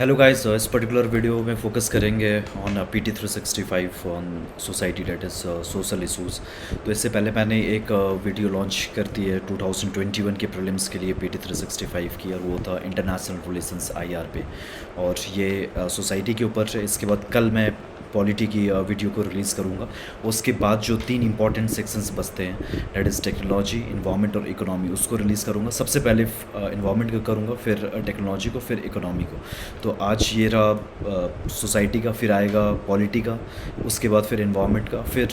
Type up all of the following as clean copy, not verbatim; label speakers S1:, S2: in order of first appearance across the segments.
S1: Hello guys, इस particular video में focus करेंगे on PT365 on society that is social issues. तो इससे पहले मैंने एक वीडियो लॉन्च कर दी है 2021 के प्रीलिम्स के लिए PT365 की, और वो था इंटरनेशनल रिलेशंस IR पे। और ये सोसाइटी के ऊपर है। इसके बाद कल मैं पॉलिटी की वीडियो को रिलीज़ करूँगा। उसके बाद जो 3 इंपॉर्टेंट सेक्शंस बचते हैं, डेट इज़ टेक्नोलॉजी, इन्वायरमेंट और इकोनॉमी, उसको रिलीज़ करूँगा। सबसे पहले इन्वायरमेंट को करूँगा, फिर टेक्नोलॉजी को, फिर इकोनॉमी को। तो आज ये रहा सोसाइटी का, फिर आएगा पॉलिटी का, उसके बाद फिर इन्वायरमेंट का, फिर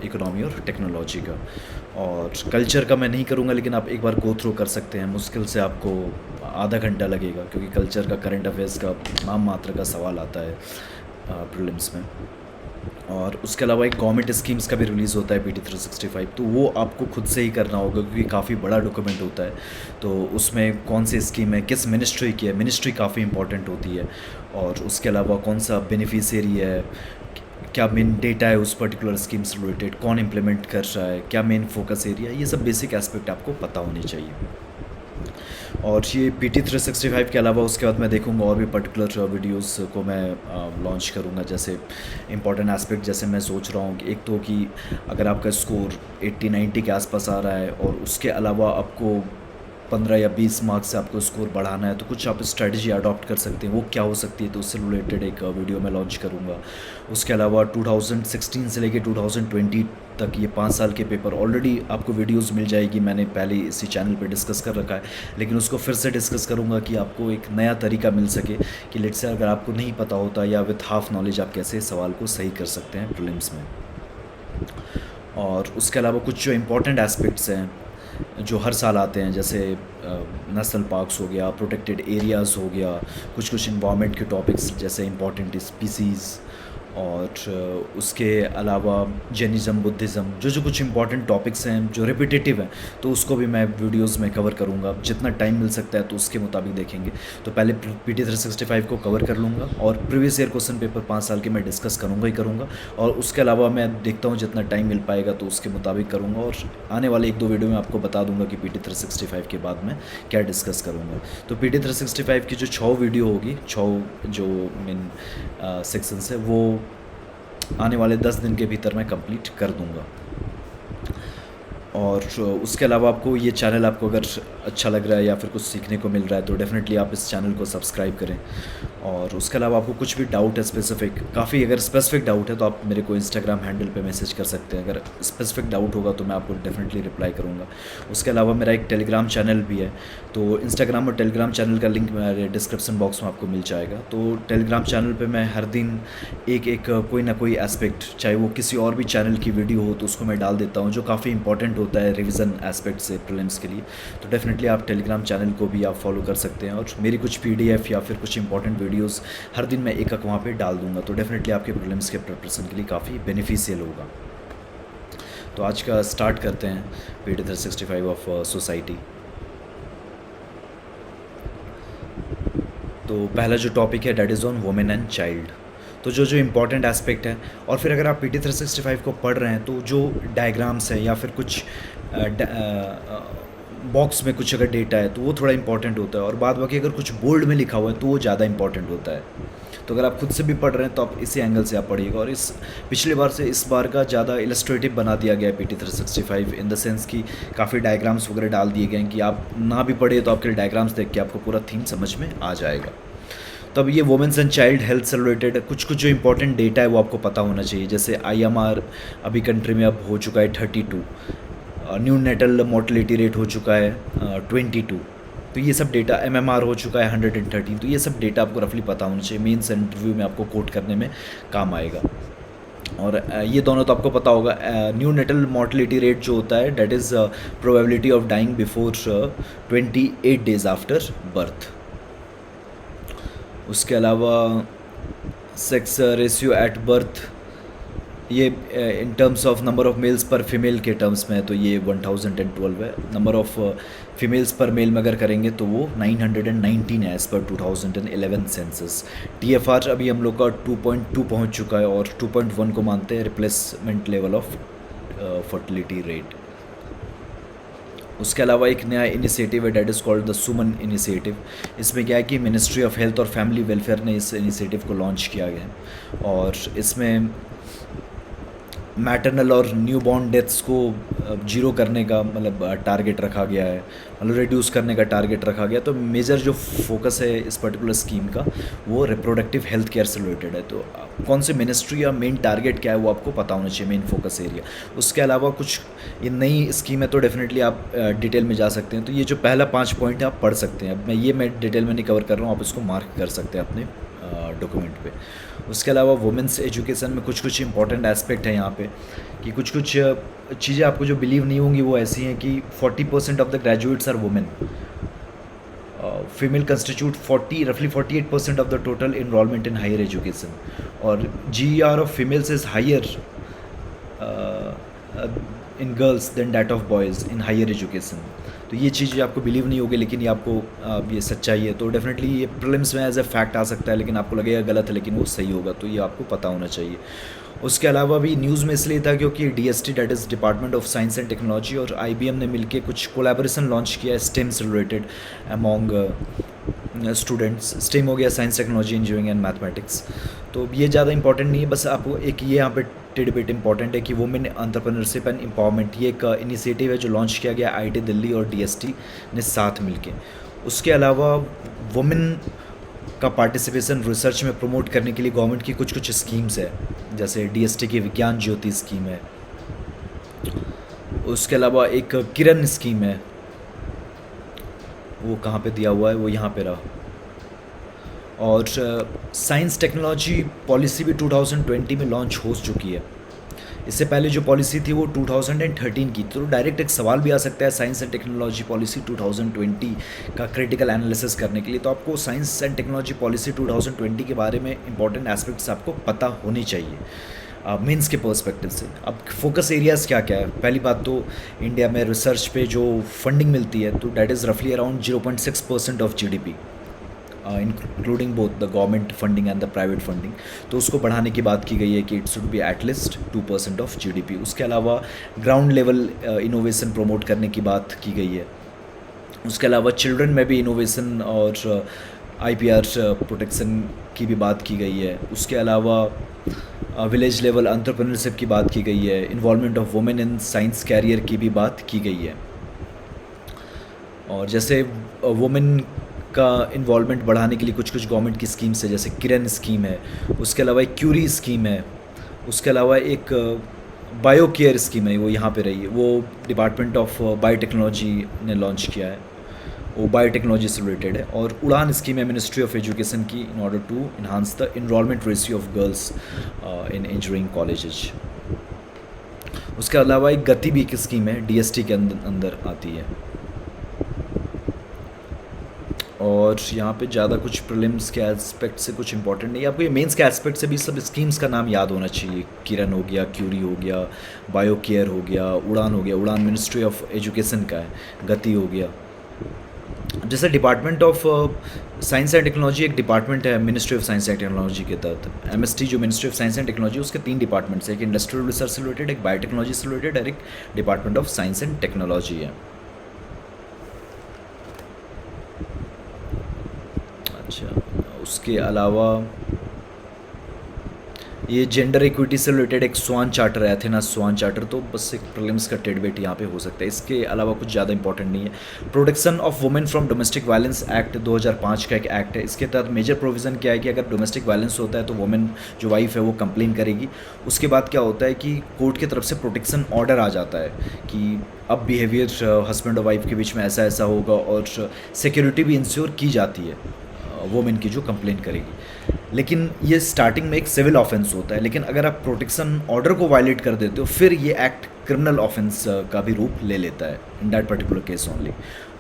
S1: इकोनॉमी और टेक्नोलॉजी का। और कल्चर का मैं नहीं करूँगा, लेकिन आप एक बार गो थ्रू कर सकते हैं। मुश्किल से आपको आधा घंटा लगेगा, क्योंकि कल्चर का, करंट अफेयर्स का नाम मात्र का सवाल आता है प्रीलिम्स में। और उसके अलावा एक गवर्नमेंट स्कीम्स का भी रिलीज़ होता है PT365, तो वो आपको खुद से ही करना होगा, क्योंकि काफ़ी बड़ा डॉक्यूमेंट होता है। तो उसमें कौन सी स्कीम है, किस मिनिस्ट्री की है, मिनिस्ट्री काफ़ी इंपॉर्टेंट होती है। और उसके अलावा कौन सा बेनिफिशियरी है, क्या मेन डेटा है उस पर्टिकुलर स्कीम से रिलेटेड, कौन इम्प्लीमेंट कर रहा है, क्या मेन फोकस एरिया है, ये सब बेसिक एस्पेक्ट आपको पता होनी चाहिए। और ये PT365 के अलावा उसके बाद मैं देखूंगा और भी पर्टिकुलर वीडियोस को मैं लॉन्च करूंगा। जैसे इंपॉर्टेंट एस्पेक्ट, जैसे मैं सोच रहा हूँ कि एक तो कि अगर आपका स्कोर 80-90 के आसपास आ रहा है, और उसके अलावा आपको 15 या 20 मार्क्स से आपको स्कोर बढ़ाना है, तो कुछ आप स्ट्रेटजी अडॉप्ट कर सकते हैं। वो क्या हो सकती है, तो उससे रिलेटेड एक वीडियो मैं लॉन्च करूँगा। उसके अलावा 2016 से लेके 2020 तक ये 5 साल के पेपर ऑलरेडी आपको वीडियोस मिल जाएगी। मैंने पहले इसी चैनल पे डिस्कस कर रखा है, लेकिन उसको फिर से डिस्कस करूँगा कि आपको एक नया तरीका मिल सके कि लेट्स से अगर आपको नहीं पता होता, या विथ हाफ नॉलेज आप कैसे सवाल को सही कर सकते हैं प्रीलिम्स में। और उसके अलावा कुछ जो इम्पोर्टेंट एस्पेक्ट्स हैं जो हर साल आते हैं, जैसे नेशनल पार्क्स हो गया, प्रोटेक्टेड एरियाज़ हो गया, कुछ कुछ इन्वायरमेंट के टॉपिक्स जैसे इंपॉर्टेंट स्पीसीज़, और उसके अलावा जैनिज़्म, बुद्धिज़्म, जो जो कुछ इंपॉर्टेंट टॉपिक्स हैं जो रिपीटेटिव हैं, तो उसको भी मैं वीडियोस में कवर करूँगा। जितना टाइम मिल सकता है तो उसके मुताबिक देखेंगे। तो पहले PT365 को कवर कर लूँगा, और प्रीवियस ईयर क्वेश्चन पेपर 5 साल के मैं डिस्कस करूँगा ही करूँगा। और उसके अलावा मैं देखता हूँ जितना टाइम मिल पाएगा तो उसके मुताबिक करूँगा। और आने वाले 1-2 वीडियो में आपको बता दूँगा कि PT365 के बाद मैं क्या डिस्कस करूँगा। तो PT365 की जो 6 वीडियो होगी, 6 जो मेन सेक्शंस है, वो आने वाले 10 दिन के भीतर मैं कंप्लीट कर दूंगा। और उसके अलावा आपको ये चैनल, आपको अगर अच्छा लग रहा है या फिर कुछ सीखने को मिल रहा है, तो डेफ़िनेटली आप इस चैनल को सब्सक्राइब करें। और उसके अलावा आपको कुछ भी डाउट है स्पेसिफिक, काफ़ी अगर स्पेसिफिक डाउट है तो आप मेरे को इंस्टाग्राम हैंडल पे मैसेज कर सकते हैं। अगर स्पेसिफिक डाउट होगा तो मैं आपको डेफ़िनेटली रिप्लाई करूँगा। उसके अलावा मेरा एक टेलीग्राम चैनल भी है, तो इंस्टाग्राम और टेलीग्राम चैनल का लिंक मेरे डिस्क्रिप्शन बॉक्स में आपको मिल जाएगा। तो टेलीग्राम चैनल पे मैं हर दिन एक कोई ना कोई एस्पेक्ट, चाहे वो किसी और भी चैनल की वीडियो हो, तो उसको मैं डाल देता हूँ, जो काफ़ी इंपॉर्टेंट होता है रिवीजन एस्पेक्ट से प्रीलिम्स के लिए। तो डेफिनेटली आप टेलीग्राम चैनल को भी आप फॉलो कर सकते हैं। और मेरी कुछ PDF या फिर कुछ इंपॉर्टेंट वीडियोस हर दिन मैं एक वहाँ पे डाल दूंगा, तो डेफिनेटली आपके प्रीलिम्स के प्रिपरेशन के लिए काफ़ी बेनिफिशियल होगा। तो आज का स्टार्ट करते हैं PT365 ऑफ सोसाइटी। तो पहला जो टॉपिक है, that is on women and child. तो जो जो इम्पोर्टेंट एस्पेक्ट है, और फिर अगर आप PT365 को पढ़ रहे हैं तो जो डायग्राम्स है या फिर कुछ बॉक्स में कुछ अगर डेटा है तो वो थोड़ा इंपॉर्टेंट होता है, और बाद बाकी अगर कुछ बोल्ड में लिखा हुआ है तो वो ज़्यादा इंपॉर्टेंट होता है। तो अगर आप खुद से भी पढ़ रहे हैं तो आप इसी एंगल से आप पढ़िएगा। और इस पिछले बार से इस बार का ज़्यादा इलस्ट्रेटिव बना दिया गया है PT365, इन द सेंस कि काफ़ी डायग्राम्स वगैरह डाल दिए गए हैं कि आप ना भी पढ़े तो आपके लिए डायग्राम्स देख के आपको पूरा थीम समझ में आ जाएगा। तब ये वुमेन्स एंड चाइल्ड हेल्थ से रिलेटेड कुछ कुछ जो इंपॉर्टेंट डेटा है वो आपको पता होना चाहिए। जैसे IMR अभी कंट्री में अब हो चुका है 32, न्यू नेटल मोर्टलिटी रेट हो चुका है 22। तो ये सब डेटा, MMR हो चुका है 113। तो ये सब डेटा आपको रफली पता होना चाहिए, मेंस इंटरव्यू में आपको कोट करने में काम आएगा। और ये दोनों तो आपको पता होगा। न्यू नेटल मोर्टलिटी रेट जो होता है, that is probability of dying before 28 days after birth. उसके अलावा सेक्स रेशियो एट बर्थ, ये in terms of number of males पर फीमेल के टर्म्स में है, तो ये 1012 है। नंबर ऑफ फीमेल्स पर मेल में अगर करेंगे तो वो 919 है एज़ पर 2011 सेंसस। TFR अभी हम लोग का 2.2 पहुंच चुका है, और 2.1 को मानते हैं replacement level of fertility rate. उसके अलावा एक नया इनिशिएटिव है that is called the Suman initiative. इसमें क्या है कि मिनिस्ट्री ऑफ हेल्थ और फैमिली वेलफेयर ने इस इनिशिएटिव को लॉन्च किया गया है, और इसमें मैटरनल और न्यूबॉर्न डेथ्स को जीरो करने का मतलब टारगेट रखा गया है, मतलब रिड्यूस करने का टारगेट रखा गया। तो मेजर जो फोकस है इस पर्टिकुलर स्कीम का वो रिप्रोडक्टिव हेल्थ केयर से रिलेटेड है। तो कौन सी मिनिस्ट्री या मेन टारगेट क्या है वो आपको पता होना चाहिए, मेन फोकस एरिया। उसके अलावा कुछ ये नई स्कीम है तो डेफिनेटली आप डिटेल में जा सकते हैं। तो ये जो पहला 5 पॉइंट है आप पढ़ सकते हैं। अब मैं डिटेल में नहीं कवर कर रहा हूँ, आप इसको मार्क कर सकते हैं अपने डॉक्यूमेंट पे। उसके अलावा वुमेंस एजुकेशन में कुछ कुछ इंपॉर्टेंट एस्पेक्ट है यहाँ पे, कि कुछ कुछ चीज़ें आपको जो बिलीव नहीं होंगी वो ऐसी हैं कि 40% of the graduates are women, female constitute रफली 48% of the total enrolment in higher education, और GER of females is higher in girls than that of boys in higher education. तो ये चीज़ आपको बिलीव नहीं होगी, लेकिन ये आपको ये सच्चाई है। तो डेफिनेटली ये प्रीलिम्स में एज ए फैक्ट आ सकता है, लेकिन आपको लगेगा गलत है, लेकिन वो सही होगा। तो ये आपको पता होना चाहिए। उसके अलावा भी न्यूज़ में इसलिए था क्योंकि DST that is department of science and technology और IBM ने मिलके कुछ कोलैबोरेशन लॉन्च किया है स्टेम से रिलेटेड अमॉन्ग स्टूडेंट्स। स्टेम हो गया science technology engineering and mathematics. तो ये ज़्यादा इंपॉर्टेंट नहीं है, बस आपको एक ये यहाँ पे टिडबिट इंपॉर्टेंट है कि वुमेन एंटरप्रेन्योरशिप एंड एम्पावरमेंट, ये एक इनिशिएटिव है जो लॉन्च किया गया IIT दिल्ली और DST ने साथ मिलके। उसके अलावा वुमेन का पार्टिसिपेशन रिसर्च में प्रमोट करने के लिए गवर्नमेंट की कुछ कुछ स्कीम्स है, जैसे DST की विज्ञान ज्योति स्कीम है। उसके अलावा एक किरण स्कीम है, वो कहाँ पे दिया हुआ है, वो यहाँ पे रहा। और साइंस टेक्नोलॉजी पॉलिसी भी 2020 में लॉन्च हो चुकी है। इससे पहले जो पॉलिसी थी वो 2013 की। तो डायरेक्ट एक सवाल भी आ सकता है साइंस एंड टेक्नोलॉजी पॉलिसी 2020 का क्रिटिकल एनालिसिस करने के लिए। तो आपको साइंस एंड टेक्नोलॉजी पॉलिसी 2020 के बारे में इंपॉर्टेंट एस्पेक्ट्स आपको पता होनी चाहिए मेंस के पर्सपेक्टिव से। अब फोकस एरियाज़ क्या क्या है। पहली बात तो इंडिया में रिसर्च पे जो फंडिंग मिलती है तो डैट इज़ रफली around 0.6% of GDP, including both the government funding and the private funding. तो उसको बढ़ाने की बात की गई है कि it should be at least 2% of GDP। उसके अलावा ग्राउंड लेवल इनोवेशन प्रमोट करने की बात की गई है। उसके अलावा चिल्ड्रन में भी इनोवेशन और IPR प्रोटेक्शन की भी बात की गई है। उसके अलावा विलेज लेवल एंटरप्रेन्योरशिप की बात की गई है। Involvement of women in science career की भी बात की गई है। और जैसे वुमेन का इन्वॉल्वमेंट बढ़ाने के लिए कुछ कुछ गवर्नमेंट की स्कीम्स है, जैसे किरण स्कीम है। उसके अलावा एक क्यूरी स्कीम है। उसके अलावा एक बायो केयर स्कीम है, वो यहाँ पे रही है, वो डिपार्टमेंट ऑफ बायोटेक्नोलॉजी ने लॉन्च किया है, वो बायोटेक्नोलॉजी से रिलेटेड है। और उड़ान स्कीम है मिनिस्ट्री ऑफ एजुकेशन की, in order to enhance the enrolment ratio of girls in engineering colleges. उसके अलावा एक गति भी एक स्कीम है, DST के अंदर आती है। और यहाँ पे ज़्यादा कुछ प्रीलिम्स के एस्पेक्ट से कुछ इंपॉर्टेंट नहीं है। आपको ये मेंस के एस्पेक्ट से भी सब स्कीम्स का नाम याद होना चाहिए। किरण हो गया, क्यूरी हो गया, बायो केयर हो गया, उड़ान हो गया। उड़ान मिनिस्ट्री ऑफ एजुकेशन का है। गति हो गया। जैसे department of science and technology एक डिपार्टमेंट है ministry of science and technology के तहत। MST जो ministry of science and technology, उसके 3 डिपार्टमेंट्स है, एक इंडस्ट्रियल रिसर्च से रिलेटेड, एक बायोटेक्नोलॉजी से रिलेटेड और एक department of science and technology है। अच्छा, उसके अलावा ये जेंडर इक्विटी से रिलेटेड एक स्वान चार्टर है, एथेना स्वान चार्टर। तो बस एक प्रीलिम्स का टेडबेट यहाँ पे हो सकता है। इसके अलावा कुछ ज़्यादा इंपॉर्टेंट नहीं है। Protection of women from domestic violence act 2005 का एक एक्ट है। इसके तहत मेजर प्रोविज़न क्या है कि अगर डोमेस्टिक वायलेंस होता है तो वुमेन जो वाइफ है वो कंप्लेन करेगी। उसके बाद क्या होता है कि कोर्ट की तरफ से प्रोटेक्शन ऑर्डर आ जाता है कि अब बिहेवियर हस्बैंड और वाइफ के बीच में ऐसा ऐसा होगा, और सिक्योरिटी भी इंश्योर की जाती है वुमेन की जो कंप्लेन करेगी। लेकिन ये स्टार्टिंग में एक सिविल ऑफेंस होता है, लेकिन अगर आप प्रोटेक्शन ऑर्डर को वायलेट कर देते हो फिर ये एक्ट क्रिमिनल ऑफेंस का भी रूप ले लेता है in that particular case only.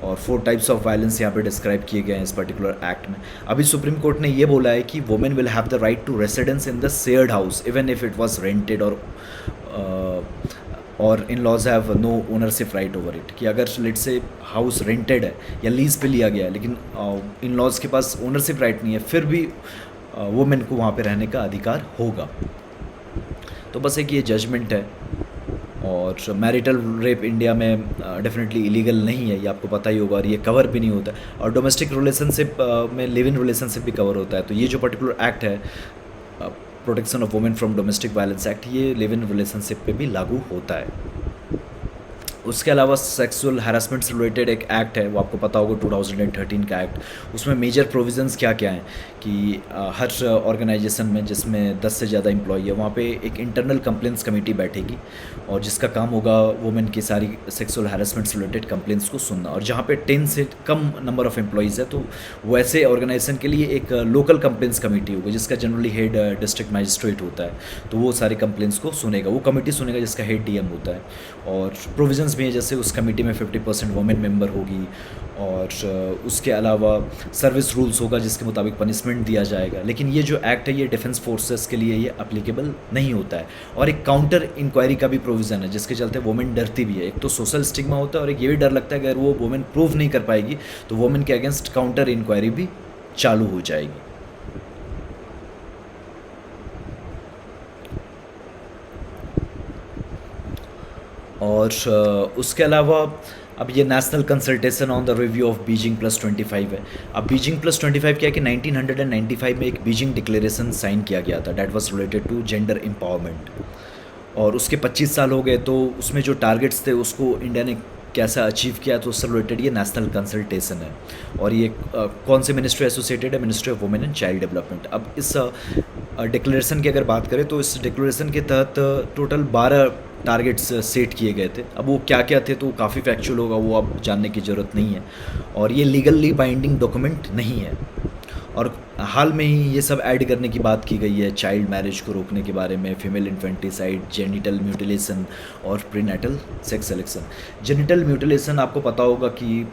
S1: और 4 टाइप्स ऑफ वायलेंस यहाँ पे डिस्क्राइब किए गए हैं इस पर्टिकुलर एक्ट में। अभी सुप्रीम कोर्ट ने ये बोला है कि women will have the right to residence in the shared house even if it was rented, और in laws have no ownership right over it. कि अगर लेट से हाउस रेंटेड है या लीज पे लिया गया है, लेकिन इन लॉज के पास ओनरशिप राइट नहीं है, फिर भी वुमेन को वहाँ पे रहने का अधिकार होगा। तो बस एक ये जजमेंट है। और मैरिटल रेप इंडिया में डेफिनेटली इलीगल नहीं है, ये आपको पता ही होगा, और ये कवर भी नहीं होता है। और डोमेस्टिक रिलेशनशिप में लिव इन रिलेशनशिप भी कवर होता है। तो ये जो पर्टिकुलर एक्ट है, protection of women from domestic violence act, ये लिव इन रिलेशनशिप पे भी लागू होता है। उसके अलावा सेक्सुअल हैरेसमेंट से रिलेटेड एक एक्ट है, वो आपको पता होगा 2013 का एक्ट। उसमें मेजर प्रोविजंस क्या क्या हैं कि हर ऑर्गेनाइजेशन में जिसमें 10 से ज़्यादा एम्प्लॉई है, वहाँ पे एक इंटरनल कंप्लेंट्स कमेटी बैठेगी, और जिसका काम होगा वुमेन की सारी सेक्सुअल हैरेसमेंट से रिलेटेड कंप्लेंट्स को सुनना। और जहाँ पे 10 से कम नंबर ऑफ़ एम्प्लॉयज़ है, तो वैसे ऑर्गेनाइजेशन के लिए एक लोकल कंप्लेंट्स कमेटी होगी, जिसका जनरली हेड डिस्ट्रिक्ट मजिस्ट्रेट होता है। तो वो सारे कंप्लेंट्स को सुनेगा, वो कमेटी सुनेगा, जिसका हेड डीएम होता है। और प्रोविजंस भी हैं, जैसे उस कमेटी में 50% वुमेन मेंबर होगी, और उसके अलावा सर्विस रूल्स होगा, जिसके मुताबिक पनिशमेंट दिया जाएगा। लेकिन ये जो एक्ट है, ये डिफेंस फोर्सेस के लिए ये अप्लीकेबल नहीं होता है। और एक काउंटर इंक्वायरी का भी प्रोविज़न है, जिसके चलते वुमेन डरती भी है। एक तो सोशल स्टिग्मा होता है, और एक ये भी डर लगता है कि अगर वो वुमेन प्रूव नहीं कर पाएगी तो वुमेन के अगेंस्ट काउंटर इंक्वायरी भी चालू हो जाएगी। और उसके अलावा अब ये national consultation on the review of Beijing plus 25 है। अब बीजिंग प्लस 25 क्या है कि 1995 में एक बीजिंग डिक्लेरेशन साइन किया गया था, that was related to gender empowerment. और उसके 25 साल हो गए, तो उसमें जो टारगेट्स थे उसको इंडिया ने कैसा अचीव किया, तो उससे रिलेटेड ये नेशनल कंसल्टेशन है। और ये कौन से मिनिस्ट्री एसोसिएटेड है? Ministry of women and child development. अब इस डिक्लेरेशन की अगर बात करें, तो इस डिक्लेरेशन के तहत टोटल 12 टारगेट्स सेट किए गए थे। अब वो क्या क्या थे तो काफ़ी फैक्चुअल होगा, वो अब जानने की ज़रूरत नहीं है। और ये लीगली बाइंडिंग डॉक्यूमेंट नहीं है। और हाल में ही ये सब ऐड करने की बात की गई है, चाइल्ड मैरिज को रोकने के बारे में, फीमेल इन्फेंटिसाइड, जेनिटल म्यूटिलेशन और prenatal sex selection. Genital mutilation आपको पता होगा कि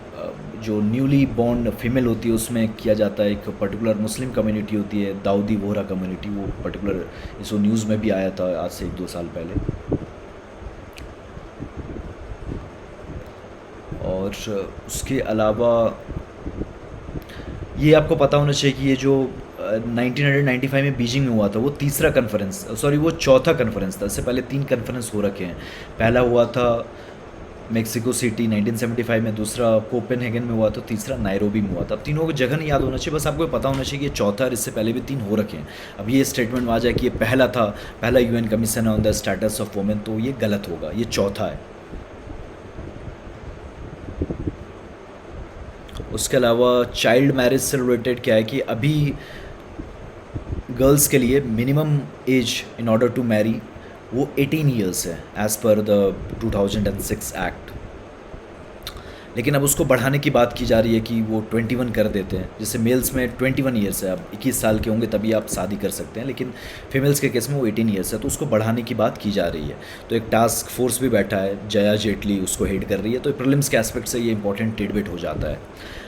S1: जो न्यूली बॉर्न फीमेल होती है उसमें किया जाता है। एक पर्टिकुलर मुस्लिम कम्युनिटी होती है, दाऊदी बोहरा कम्युनिटी, वो पर्टिकुलर इसो न्यूज़ में भी आया था आज से 1-2 साल पहले। और उसके अलावा ये आपको पता होना चाहिए कि ये जो 1995 में बीजिंग में हुआ था, वो तीसरा कन्फ्रेंस, सॉरी वो चौथा कन्फ्रेंस था। इससे पहले 3 कन्फ्रेंस हो रखे हैं। पहला हुआ था मेक्सिको सिटी 1975 में, दूसरा कोपेनहेगन में हुआ था, तीसरा नायरोबी में हुआ था। अब तीनों को जगह नहीं याद होना चाहिए, बस आपको पता होना चाहिए कि ये चौथा, और इससे पहले भी 3 हो रखे हैं। अब ये स्टेटमेंट आ जाए कि ये पहला था, पहला UN commission on the status of women, तो ये गलत होगा, ये चौथा है। उसके अलावा चाइल्ड मैरिज से रिलेटेड क्या है कि अभी गर्ल्स के लिए minimum age in order to marry वो 18 ईयर्स है, एज़ पर द 2006 एक्ट। लेकिन अब उसको बढ़ाने की बात की जा रही है कि वो 21 कर देते हैं। जैसे मेल्स में 21 ईयर्स है, अब 21 साल के होंगे तभी आप शादी कर सकते हैं, लेकिन फीमेल्स के केस में वो 18 ईयर्स है, तो उसको बढ़ाने की बात की जा रही है। तो एक टास्क फोर्स भी बैठा है, जया जेटली उसको हेड कर रही है। तो प्रीलिम्स के एस्पेक्ट से ये इंपॉर्टेंट टिडबिट हो जाता है।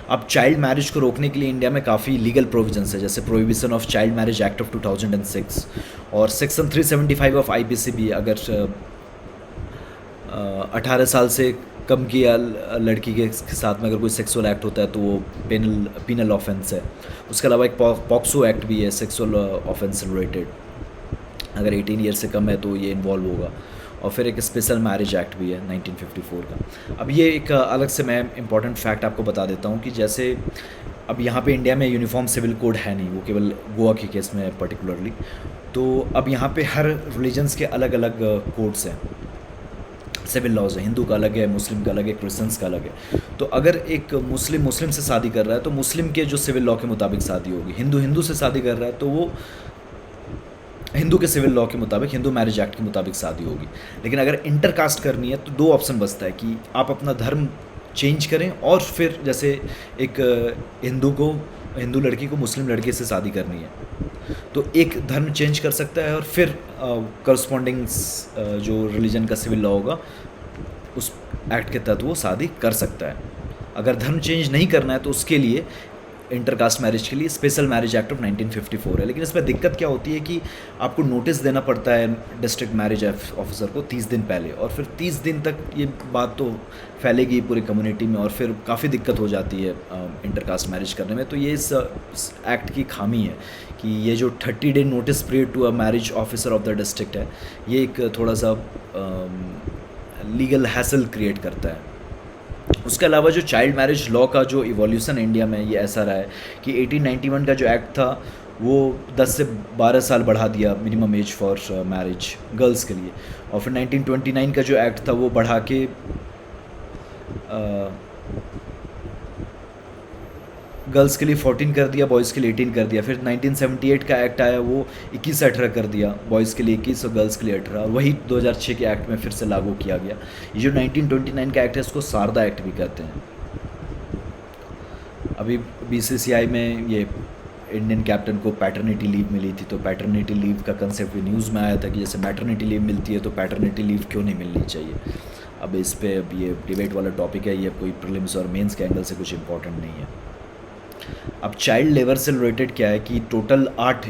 S1: अब चाइल्ड मैरिज को रोकने के लिए इंडिया में काफ़ी लीगल प्रोविजंस है, जैसे prohibition of child marriage act of 2006 और सेक्शन 375 ऑफ IPC भी। अगर 18 साल से कम की लड़की के साथ में अगर कोई सेक्सुअल एक्ट होता है तो वो पीनल ऑफेंस है। उसके अलावा एक पॉक्सो एक्ट भी है सेक्सुअल ऑफेंस रिलेटेड, अगर 18 ईयर से कम है तो ये इन्वॉल्व होगा। और फिर एक स्पेशल मैरिज एक्ट भी है 1954 का। अब ये एक अलग से मैं इंपॉर्टेंट फैक्ट आपको बता देता हूँ कि जैसे अब यहाँ पे इंडिया में यूनिफॉर्म सिविल कोड है नहीं, वो केवल गोवा के केस में पर्टिकुलरली। तो अब यहाँ पे हर रिलीजन्स के अलग अलग कोड्स हैं, सिविल लॉज है। हिंदू का अलग है, मुस्लिम का अलग है, क्रिश्चियंस का अलग है। तो अगर एक मुस्लिम से शादी कर रहा है तो मुस्लिम के जो सिविल लॉ के मुताबिक शादी होगी। हिंदू से शादी कर रहा है तो वो हिंदू के सिविल लॉ के मुताबिक, हिंदू मैरिज एक्ट के मुताबिक शादी होगी। लेकिन अगर इंटरकास्ट करनी है तो 2 ऑप्शन बचता है कि आप अपना धर्म चेंज करें, और फिर जैसे एक हिंदू लड़की को मुस्लिम लड़के से शादी करनी है तो एक धर्म चेंज कर सकता है, और फिर करस्पॉन्डिंग जो रिलीजन का सिविल लॉ होगा उस एक्ट के तहत वो शादी कर सकता है। अगर धर्म चेंज नहीं करना है तो उसके लिए इंटरकास्ट मैरिज के लिए स्पेशल मैरिज एक्ट ऑफ 1954 है। लेकिन इसमें दिक्कत क्या होती है कि आपको नोटिस देना पड़ता है डिस्ट्रिक्ट मैरिज ऑफिसर को 30 दिन पहले, और फिर 30 दिन तक ये बात तो फैलेगी पूरी कम्युनिटी में, और फिर काफ़ी दिक्कत हो जाती है इंटरकास्ट मैरिज करने में। तो ये इस एक्ट की खामी है कि ये जो 30 day notice period to a marriage officer of the district है, ये एक थोड़ा सा लीगल हैसल क्रिएट करता है। उसके अलावा जो चाइल्ड मैरिज लॉ का जो इवोल्यूशन इंडिया में ये ऐसा रहा है कि 1891 का जो एक्ट था वो 10 से 12 साल बढ़ा दिया minimum age for marriage girls के लिए, और फिर 1929 का जो एक्ट था वो बढ़ा के गर्ल्स के लिए 14 कर दिया, बॉयज़ के लिए 18 कर दिया। फिर 1978 का एक्ट आया, वो 21 से 18 कर दिया, बॉयज़ के लिए 21 और गर्ल्स के लिए 18, और वही 2006 के एक्ट में फिर से लागू किया गया। ये जो 1929 का एक्ट है इसको शारदा एक्ट भी कहते हैं। अभी बीसीसीआई में ये इंडियन कैप्टन को पैटर्निटी लीव मिली थी, तो पैटर्निटी लीव का कंसेप्ट भी न्यूज़ में आया था कि जैसे मैटर्निटी लीव मिलती है तो पैटर्निटी लीव क्यों नहीं मिलनी चाहिए। अब इस पे अब ये डिबेट वाला टॉपिक है, ये कोई प्रीलिम्स और मेंस के एंगल से कुछ इंपॉर्टेंट नहीं है। अब चाइल्ड लेबर से रिलेटेड क्या है कि टोटल 8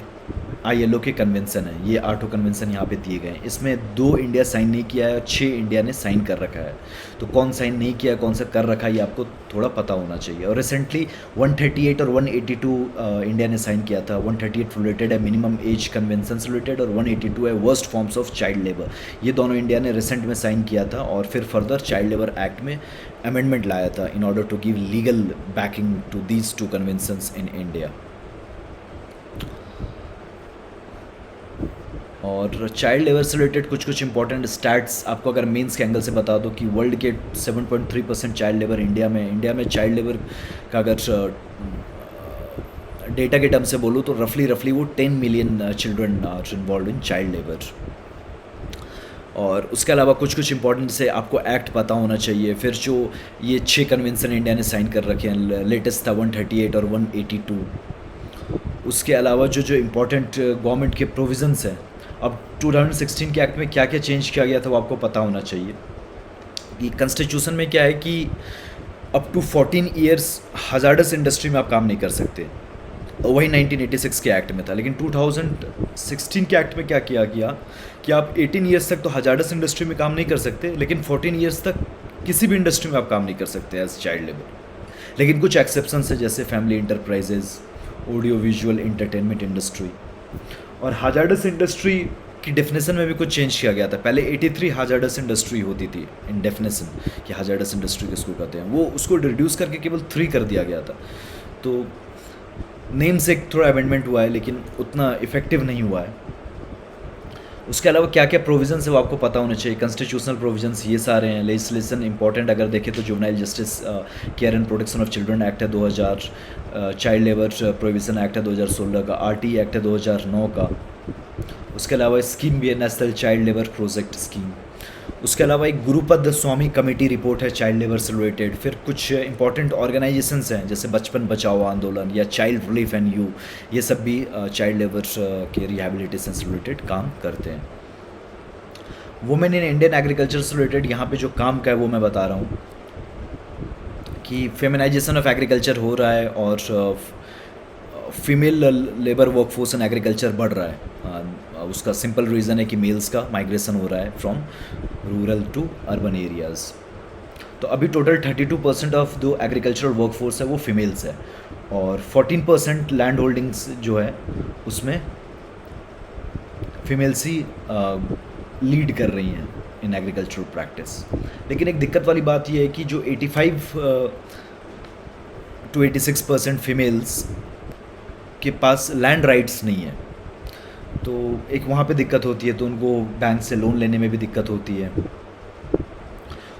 S1: ILO के कन्वेंसन है, ये 8 कन्वेंसन यहाँ पे दिए गए हैं। इसमें 2 इंडिया साइन नहीं किया है और 6 इंडिया ने साइन कर रखा है। तो कौन साइन नहीं किया, कौन सा कर रखा है, ये आपको थोड़ा पता होना चाहिए। और रिसेंटली 138 और 182 इंडिया ने साइन किया था। 138 रिलेटेड है मिनिमम एज कन्वेंसन से रिलेटेड, और 182 है worst forms of child labour. ये दोनों इंडिया ने रिसेंट में साइन किया था, और फिर फर्दर चाइल्ड लेबर एक्ट में अमेंडमेंट लाया था in order to give legal backing to these 2 conventions in India. और चाइल्ड लेबर से रिलेटेड कुछ इंपॉर्टेंट स्टैट्स आपको अगर मेंस के एंगल से बता दो कि वर्ल्ड के 7.3% चाइल्ड लेबर इंडिया में चाइल्ड लेबर का अगर डेटा के टर्म से बोलूँ तो रफली वो 10 million children are involved in child labour. और उसके अलावा कुछ इंपॉर्टेंट से आपको एक्ट पता होना चाहिए। फिर जो ये 6 कन्वेंसन इंडिया ने साइन कर रखे हैं, लेटेस्ट था 138 और 182। उसके अलावा जो इम्पोर्टेंट गवर्नमेंट के प्रोविजंस हैं, अब 2016 के एक्ट में क्या क्या चेंज किया गया था वो आपको पता होना चाहिए। कि कॉन्स्टिट्यूशन में क्या है कि up to 14 years hazardous industry में आप काम नहीं कर सकते, वही 1986 के एक्ट में था। लेकिन 2016 के एक्ट में क्या किया गया कि आप 18 ईयर्स तक तो हजार्डस इंडस्ट्री में काम नहीं कर सकते, लेकिन 14 ईयर्स तक किसी भी इंडस्ट्री में आप काम नहीं कर सकते एज चाइल्ड लेबर। लेकिन कुछ एक्सेप्शंस है, जैसे family enterprises, audio visual entertainment industry. और हजार्डस इंडस्ट्री की डेफिनेशन में भी कुछ चेंज किया गया था। पहले 83 हजार्डस इंडस्ट्री होती थी इन डेफिनेशन कि हजार्डस इंडस्ट्री किसको कहते हैं, वो उसको रिड्यूस करके केवल 3 कर दिया गया था। तो नेम से थोड़ा अमेंडमेंट हुआ है, लेकिन उतना इफेक्टिव नहीं हुआ है। उसके अलावा क्या क्या प्रोविजंस है वो आपको पता होना चाहिए। कॉन्स्टिट्यूशनल प्रोविजंस ये सारे हैं। लेजिस्लेशन इंपॉर्टेंट अगर देखें तो juvenile justice care and protection of children act है 2000, चाइल्ड लेबर प्रोविजन एक्ट है 2016 का, RT एक्ट है 2009 का। उसके अलावा स्कीम भी है, national child labour project scheme. उसके अलावा एक गुरुपद स्वामी कमेटी रिपोर्ट है चाइल्ड लेबर से रिलेटेड। फिर कुछ इंपॉर्टेंट ऑर्गेनाइजेशंस हैं जैसे बचपन बचाओ आंदोलन या चाइल्ड रिलीफ एंड यू, ये सब भी चाइल्ड लेबर के रिहैबिलिटेशन से रिलेटेड काम करते हैं। वुमेन इन इंडियन एग्रीकल्चर से रिलेटेड यहाँ पे जो काम का है वो मैं बता रहा हूँ कि फेमिनाइजेशन ऑफ एग्रीकल्चर हो रहा है और female labour workforce in agriculture बढ़ रहा है। उसका सिंपल रीज़न है कि मेल्स का माइग्रेशन हो रहा है from rural to urban areas. तो अभी टोटल 32% ऑफ जो एग्रीकल्चरल वर्कफोर्स है वो फीमेल्स है, और 14% लैंड होल्डिंग्स जो है उसमें फीमेल्स ही लीड कर रही हैं इन एग्रीकल्चरल प्रैक्टिस। लेकिन एक दिक्कत वाली बात यह है कि जो 85 to 86% फीमेल्स के पास लैंड राइट्स नहीं है, तो एक वहाँ पे दिक्कत होती है, तो उनको बैंक से लोन लेने में भी दिक्कत होती है।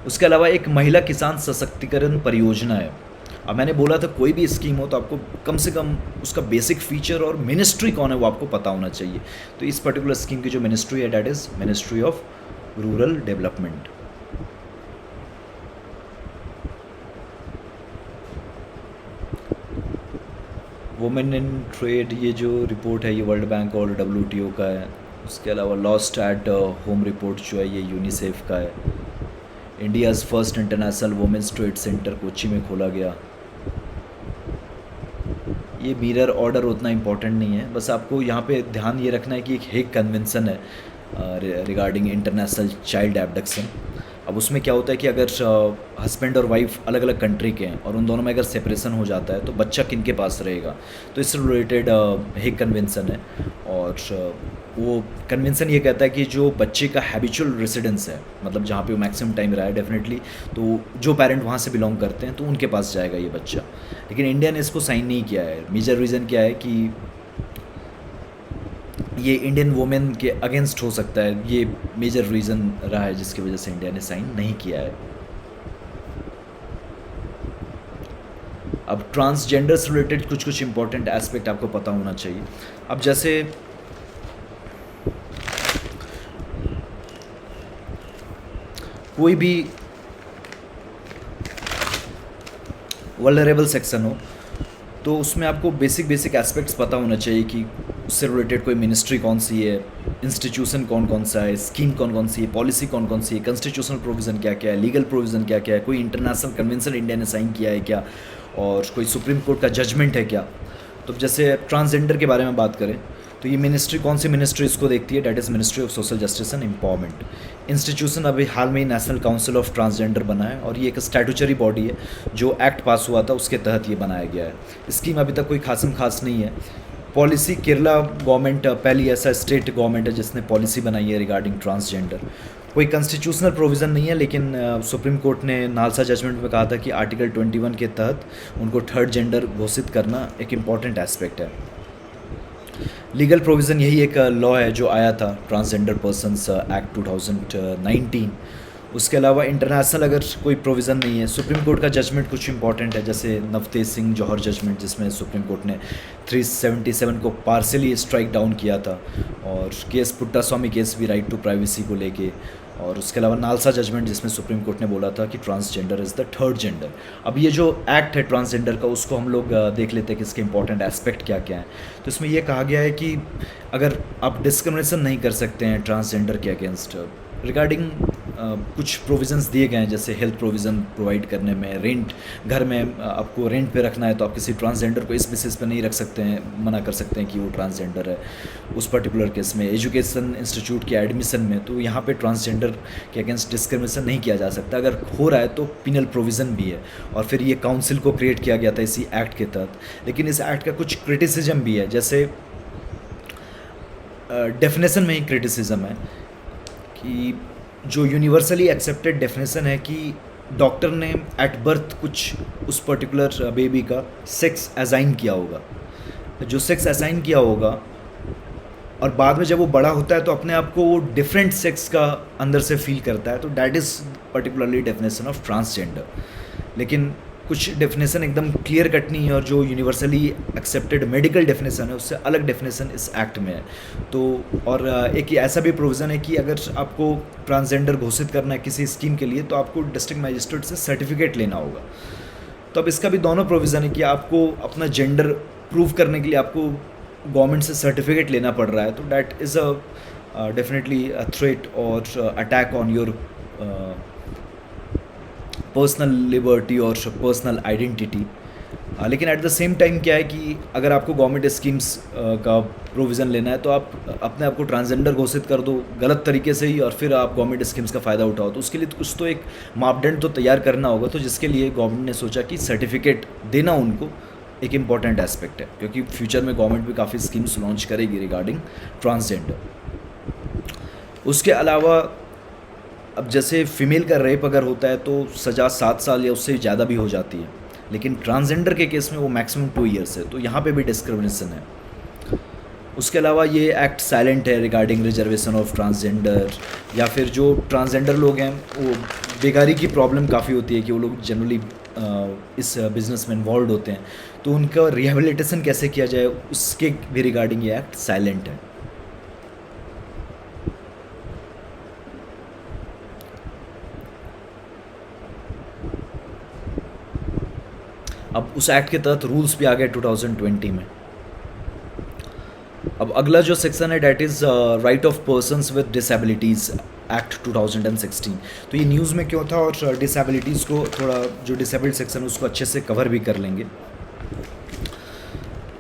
S1: उसके अलावा एक महिला किसान सशक्तिकरण परियोजना है। अब मैंने बोला था कोई भी स्कीम हो तो आपको कम से कम उसका बेसिक फीचर और मिनिस्ट्री कौन है वो आपको पता होना चाहिए। तो इस पर्टिकुलर स्कीम की जो मिनिस्ट्री है that is ministry of rural development. Women in trade, ये जो रिपोर्ट है ये वर्ल्ड बैंक और WTO का है। उसके अलावा लॉस्ट एट होम रिपोर्ट जो है ये यूनिसेफ का है। India's first international women's trade centre Kochi में खोला गया। ये मिरर ऑर्डर उतना इम्पोर्टेंट नहीं है, बस आपको यहाँ पे ध्यान ये रखना है कि एक हेग कन्वेंशन है रिगार्डिंग इंटरनेशनल चाइल्ड एब्डक्शन। अब उसमें क्या होता है कि अगर हस्बैंड और वाइफ अलग अलग कंट्री के हैं और उन दोनों में अगर सेपरेशन हो जाता है तो बच्चा किन के पास रहेगा, तो इससे रिलेटेड हेग कन्वेंशन है। और वो कन्वेंशन ये कहता है कि जो बच्चे का हैबिचुअल रेसिडेंस है, मतलब जहाँ पे वो मैक्सिमम टाइम रहा है डेफिनेटली, तो जो पेरेंट वहाँ से बिलोंग करते हैं तो उनके पास जाएगा ये बच्चा। लेकिन इंडिया ने इसको साइन नहीं किया है। मेजर रीज़न क्या है कि ये इंडियन वुमेन के अगेंस्ट हो सकता है, ये मेजर रीज़न रहा है जिसकी वजह से इंडिया ने साइन नहीं किया है। अब ट्रांसजेंडर से रिलेटेड कुछ कुछ इंपॉर्टेंट एस्पेक्ट आपको पता होना चाहिए। अब जैसे कोई भी वल्नरेबल सेक्शन हो तो उसमें आपको बेसिक बेसिक एस्पेक्ट्स पता होना चाहिए कि उससे रिलेटेड कोई मिनिस्ट्री कौन सी है, इंस्टीट्यूशन कौन कौन सा है, स्कीम कौन कौन सी है, पॉलिसी कौन कौन सी है, कॉन्स्टिट्यूशनल प्रोविज़न क्या क्या है, लीगल प्रोविज़न क्या क्या है, कोई इंटरनेशनल कन्वेंशन इंडिया ने साइन किया है क्या, और कोई सुप्रीम कोर्ट का जजमेंट है क्या। तो जैसे ट्रांसजेंडर के बारे में बात करें तो ये मिनिस्ट्री कौन सी मिनिस्ट्री इसको देखती है, that is ministry of social justice and empowerment. Institution अभी हाल में ही नेशनल काउंसिल ऑफ ट्रांसजेंडर बना है और ये एक स्टैट्यूटरी बॉडी है, जो एक्ट पास हुआ था उसके तहत ये बनाया गया है। स्कीम अभी तक कोई खासम खास नहीं है। पॉलिसी केरला गवर्नमेंट पहली ऐसा स्टेट गवर्नमेंट है जिसने पॉलिसी बनाई है रिगार्डिंग ट्रांसजेंडर। कोई कॉन्स्टिट्यूशनल प्रोविज़न नहीं है, लेकिन सुप्रीम कोर्ट ने नालसा जजमेंट में कहा था कि आर्टिकल 21 के तहत उनको थर्ड जेंडर घोषित करना एक इम्पॉर्टेंट एस्पेक्ट है। लीगल प्रोविज़न यही एक लॉ है जो आया था, ट्रांसजेंडर पर्सनस एक्ट 2019। उसके अलावा इंटरनेशनल अगर कोई प्रोविज़न नहीं है। सुप्रीम कोर्ट का जजमेंट कुछ इंपॉर्टेंट है, जैसे नवतेज सिंह जौहर जजमेंट, जिसमें सुप्रीम कोर्ट ने 377 को पार्सली स्ट्राइक डाउन किया था, और केस पुट्टा स्वामी केस भी राइट टू प्राइवेसी को लेके, और उसके अलावा नालसा जजमेंट जिसमें सुप्रीम कोर्ट ने बोला था कि transgender is the third gender. अब ये जो एक्ट है ट्रांसजेंडर का, उसको हम लोग देख लेते हैं कि इसके इंपॉर्टेंट एस्पेक्ट क्या क्या हैं। तो इसमें यह कहा गया है कि अगर आप डिस्क्रिमिनेशन नहीं कर सकते हैं ट्रांसजेंडर के अगेंस्ट, रिगार्डिंग कुछ प्रोविज़न्स दिए गए हैं, जैसे हेल्थ प्रोविज़न प्रोवाइड करने में, रेंट, घर में आपको रेंट पे रखना है तो आप किसी ट्रांसजेंडर को इस बेसिस पे नहीं रख सकते हैं, मना कर सकते हैं कि वो ट्रांसजेंडर है उस पर्टिकुलर केस में। एजुकेशन इंस्टीट्यूट के एडमिशन में, तो यहाँ पे ट्रांसजेंडर के अगेंस्ट डिस्क्रिमिनेशन नहीं किया जा सकता। अगर हो रहा है तो पिनल प्रोविज़न भी है, और फिर ये काउंसिल को क्रिएट किया गया था इसी एक्ट के तहत। लेकिन इस एक्ट का कुछ क्रिटिसिज्म भी है, जैसे डेफिनेशन में ही क्रिटिसिज्म है कि जो यूनिवर्सली एक्सेप्टेड डेफिनेशन है कि डॉक्टर ने एट बर्थ कुछ उस पर्टिकुलर बेबी का सेक्स असाइन किया होगा, जो सेक्स असाइन किया होगा, और बाद में जब वो बड़ा होता है तो अपने आप को वो डिफरेंट सेक्स का अंदर से फील करता है, तो that is particularly definition of transgender. लेकिन कुछ डेफिनेशन एकदम क्लियर कट नहीं है, और जो यूनिवर्सली एक्सेप्टेड मेडिकल डेफिनेशन है उससे अलग डेफिनेशन इस एक्ट में है। तो और एक ऐसा भी प्रोविज़न है कि अगर आपको ट्रांसजेंडर घोषित करना है किसी स्कीम के लिए, तो आपको डिस्ट्रिक्ट मजिस्ट्रेट से सर्टिफिकेट लेना होगा। तो अब इसका भी दोनों प्रोविज़न है कि आपको अपना जेंडर प्रूव करने के लिए आपको गवर्नमेंट से सर्टिफिकेट लेना पड़ रहा है, तो that is a definitely a threat और attack on your personal liberty और पर्सनल आइडेंटिटी। लेकिन एट द सेम टाइम क्या है कि अगर आपको गवर्नमेंट स्कीम्स का प्रोविज़न लेना है तो आप अपने आप को ट्रांसजेंडर घोषित कर दो गलत तरीके से ही, और फिर आप गवर्नमेंट स्कीम्स का फ़ायदा उठाओ। तो उसके लिए कुछ तो एक मापदंड तो तैयार करना होगा, तो जिसके लिए गवर्नमेंट ने सोचा कि सर्टिफिकेट देना उनको एक इम्पॉर्टेंट एस्पेक्ट है, क्योंकि फ्यूचर में गवर्नमेंट भी काफ़ी स्कीम्स लॉन्च करेगी रिगार्डिंग ट्रांसजेंडर। उसके अलावा अब जैसे फ़ीमेल का रेप अगर होता है तो सज़ा 7 साल या उससे ज़्यादा भी हो जाती है, लेकिन ट्रांसजेंडर के केस में वो मैक्सिमम 2 ईयर्स है, तो यहाँ पे भी डिस्क्रिमिनेशन है। उसके अलावा ये एक्ट साइलेंट है रिगार्डिंग रिजर्वेशन ऑफ ट्रांसजेंडर, या फिर जो ट्रांसजेंडर लोग हैं वो बेकारी की प्रॉब्लम काफ़ी होती है कि वो लोग जनरली इस बिज़नेस में इन्वॉल्व होते हैं, तो उनका रिहेबिलिटेशन कैसे किया जाए उसके भी रिगार्डिंग ये एक्ट साइलेंट है। अब उस एक्ट के तहत रूल्स भी आ गए 2020 में। अब अगला जो सेक्शन है that is right of persons with disabilities act 2016। तो ये न्यूज़ में क्यों था, और डिसेबिलिटीज़ को थोड़ा जो डिसेबल्ड सेक्शन है उसको अच्छे से कवर भी कर लेंगे।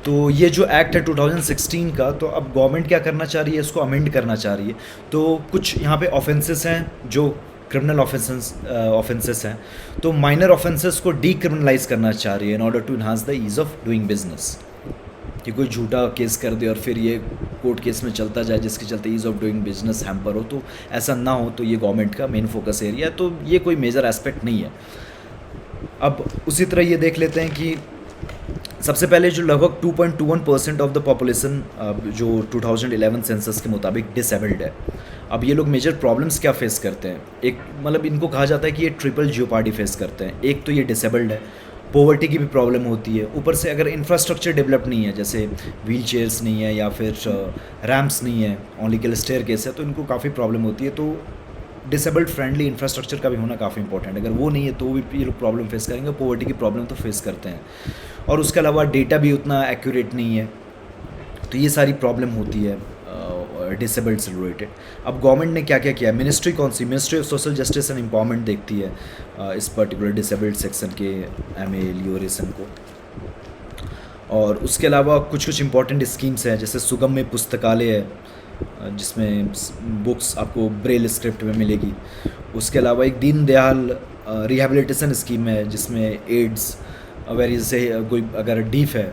S1: तो ये जो एक्ट है 2016 का, तो अब गवर्नमेंट क्या करना चाह रही है, इसको अमेंड करना चाह रही है। तो कुछ यहाँ पे ऑफेंसेस हैं जो क्रिमिनल ऑफेंसेस हैं, तो माइनर ऑफेंसेस को डीक्रिमिनलाइज करना चाह रही है in order to enhance the ease of doing business. कि कोई झूठा केस कर दे और फिर ये कोर्ट केस में चलता जाए जिसके चलते ease of doing business hamper हो, तो ऐसा ना हो, तो ये गवर्नमेंट का मेन फोकस एरिया है, तो ये कोई मेजर एस्पेक्ट नहीं है। अब उसी तरह ये देख लेते हैं कि सबसे पहले जो लगभग 2.21% ऑफ द पॉपुलेशन जो 2011 सेंसस के मुताबिक डिसेबल्ड है। अब ये लोग मेजर प्रॉब्लम्स क्या फेस करते हैं, एक मतलब इनको कहा जाता है कि ये ट्रिपल जियोपार्डी फेस करते हैं। एक तो ये डिसेबल्ड है, पॉवर्टी की भी प्रॉब्लम होती है, ऊपर से अगर इंफ्रास्ट्रक्चर डेवलप नहीं है, जैसे व्हील चेयर्स नहीं है या फिर रैम्प्स नहीं है, ओनली के स्टेयर केस है, तो इनको काफ़ी प्रॉब्लम होती है। तो डिसेबल्ड फ्रेंडली इंफ्रास्ट्रक्चर का भी होना काफ़ी इंपॉर्टेंट है। अगर वो नहीं है तो भी ये लोग प्रॉब्लम फेस करेंगे, पॉवर्टी की प्रॉब्लम तो फेस करते हैं। और उसके अलावा डेटा भी उतना एक्यूरेट नहीं है, तो ये सारी प्रॉब्लम होती है डिसेबल्ड से रिलेटेड। अब गवर्नमेंट ने क्या क्या किया, मिनिस्ट्री कौन सी, ministry of social justice and empowerment देखती है इस पर्टिकुलर डिसेबल्ड सेक्शन के एमेलियोरेशन को। और उसके अलावा कुछ कुछ इंपॉर्टेंट स्कीम्स हैं, जैसे सुगम्य पुस्तकालय है जिसमें बुक्स आपको ब्रेल स्क्रिप्ट में मिलेगी। उसके अलावा एक दीनदयाल रिहैबिलिटेशन स्कीम है जिसमें एड्स अगर जैसे कोई अगर डीफ है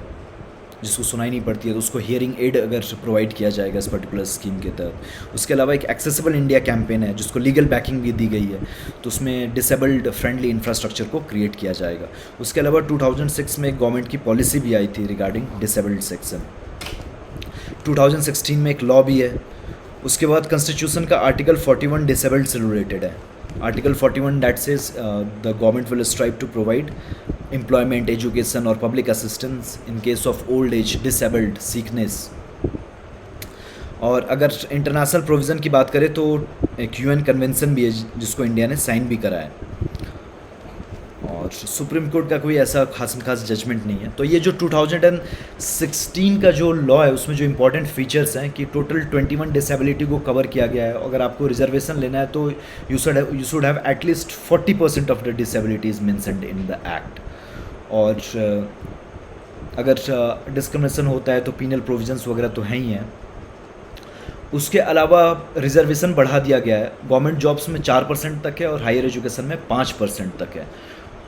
S1: जिसको सुनाई नहीं पड़ती है तो उसको हियरिंग एड अगर प्रोवाइड किया जाएगा इस पर्टिकुलर स्कीम के तहत। उसके अलावा एक एक्सेसिबल इंडिया कैंपेन है जिसको लीगल बैकिंग भी दी गई है, तो उसमें डिसेबल्ड फ्रेंडली इंफ्रास्ट्रक्चर को क्रिएट किया जाएगा। उसके अलावा 2006 में एक गवर्नमेंट की पॉलिसी भी आई थी रिगार्डिंग डिसेबल्ड सेक्शन। 2016 में एक लॉ भी है। उसके बाद कॉन्स्टिट्यूशन का आर्टिकल 41 डिसेबल्ड से रिलेटेड है। Article 41 that says the government will strive to provide employment, education और public assistance in case of old age, disabled, sickness. और अगर इंटरनेशनल प्रोविज़न की बात करें तो एक यूएन कन्वेंशन भी है जिसको इंडिया ने साइन भी करा है। और सुप्रीम कोर्ट का कोई ऐसा खास जजमेंट नहीं है। तो ये जो 2016 का जो लॉ है उसमें जो इंपॉर्टेंट फीचर्स हैं कि टोटल 21 डिसेबिलिटी को कवर किया गया है। अगर आपको रिजर्वेशन लेना है तो you should have at least 40% of the disabilities mentioned in the act. और अगर डिस्क्रिमिनेशन होता है तो पीनल प्रोविजंस वगैरह तो हैं ही हैं। उसके अलावा रिजर्वेशन बढ़ा दिया गया है, गवर्नमेंट जॉब्स में 4% तक है और हायर एजुकेशन में 5% तक है।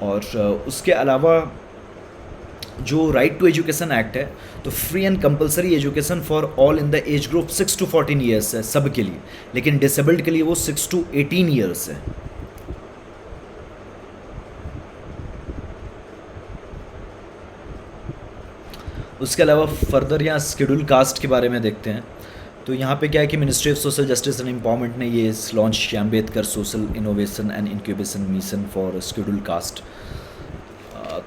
S1: और उसके अलावा जो राइट टू एजुकेशन एक्ट है तो free and compulsory education for all in the age group 6 to 14 years है सब के लिए, लेकिन डिसेबल्ड के लिए वो 6 to 18 ईयर्स है। उसके अलावा फर्दर यहाँ शेड्यूल कास्ट के बारे में देखते हैं। तो यहाँ पे क्या है कि ministry of social justice and empowerment ने ये लॉन्च किया Ambedkar social innovation and incubation mission for scheduled cast.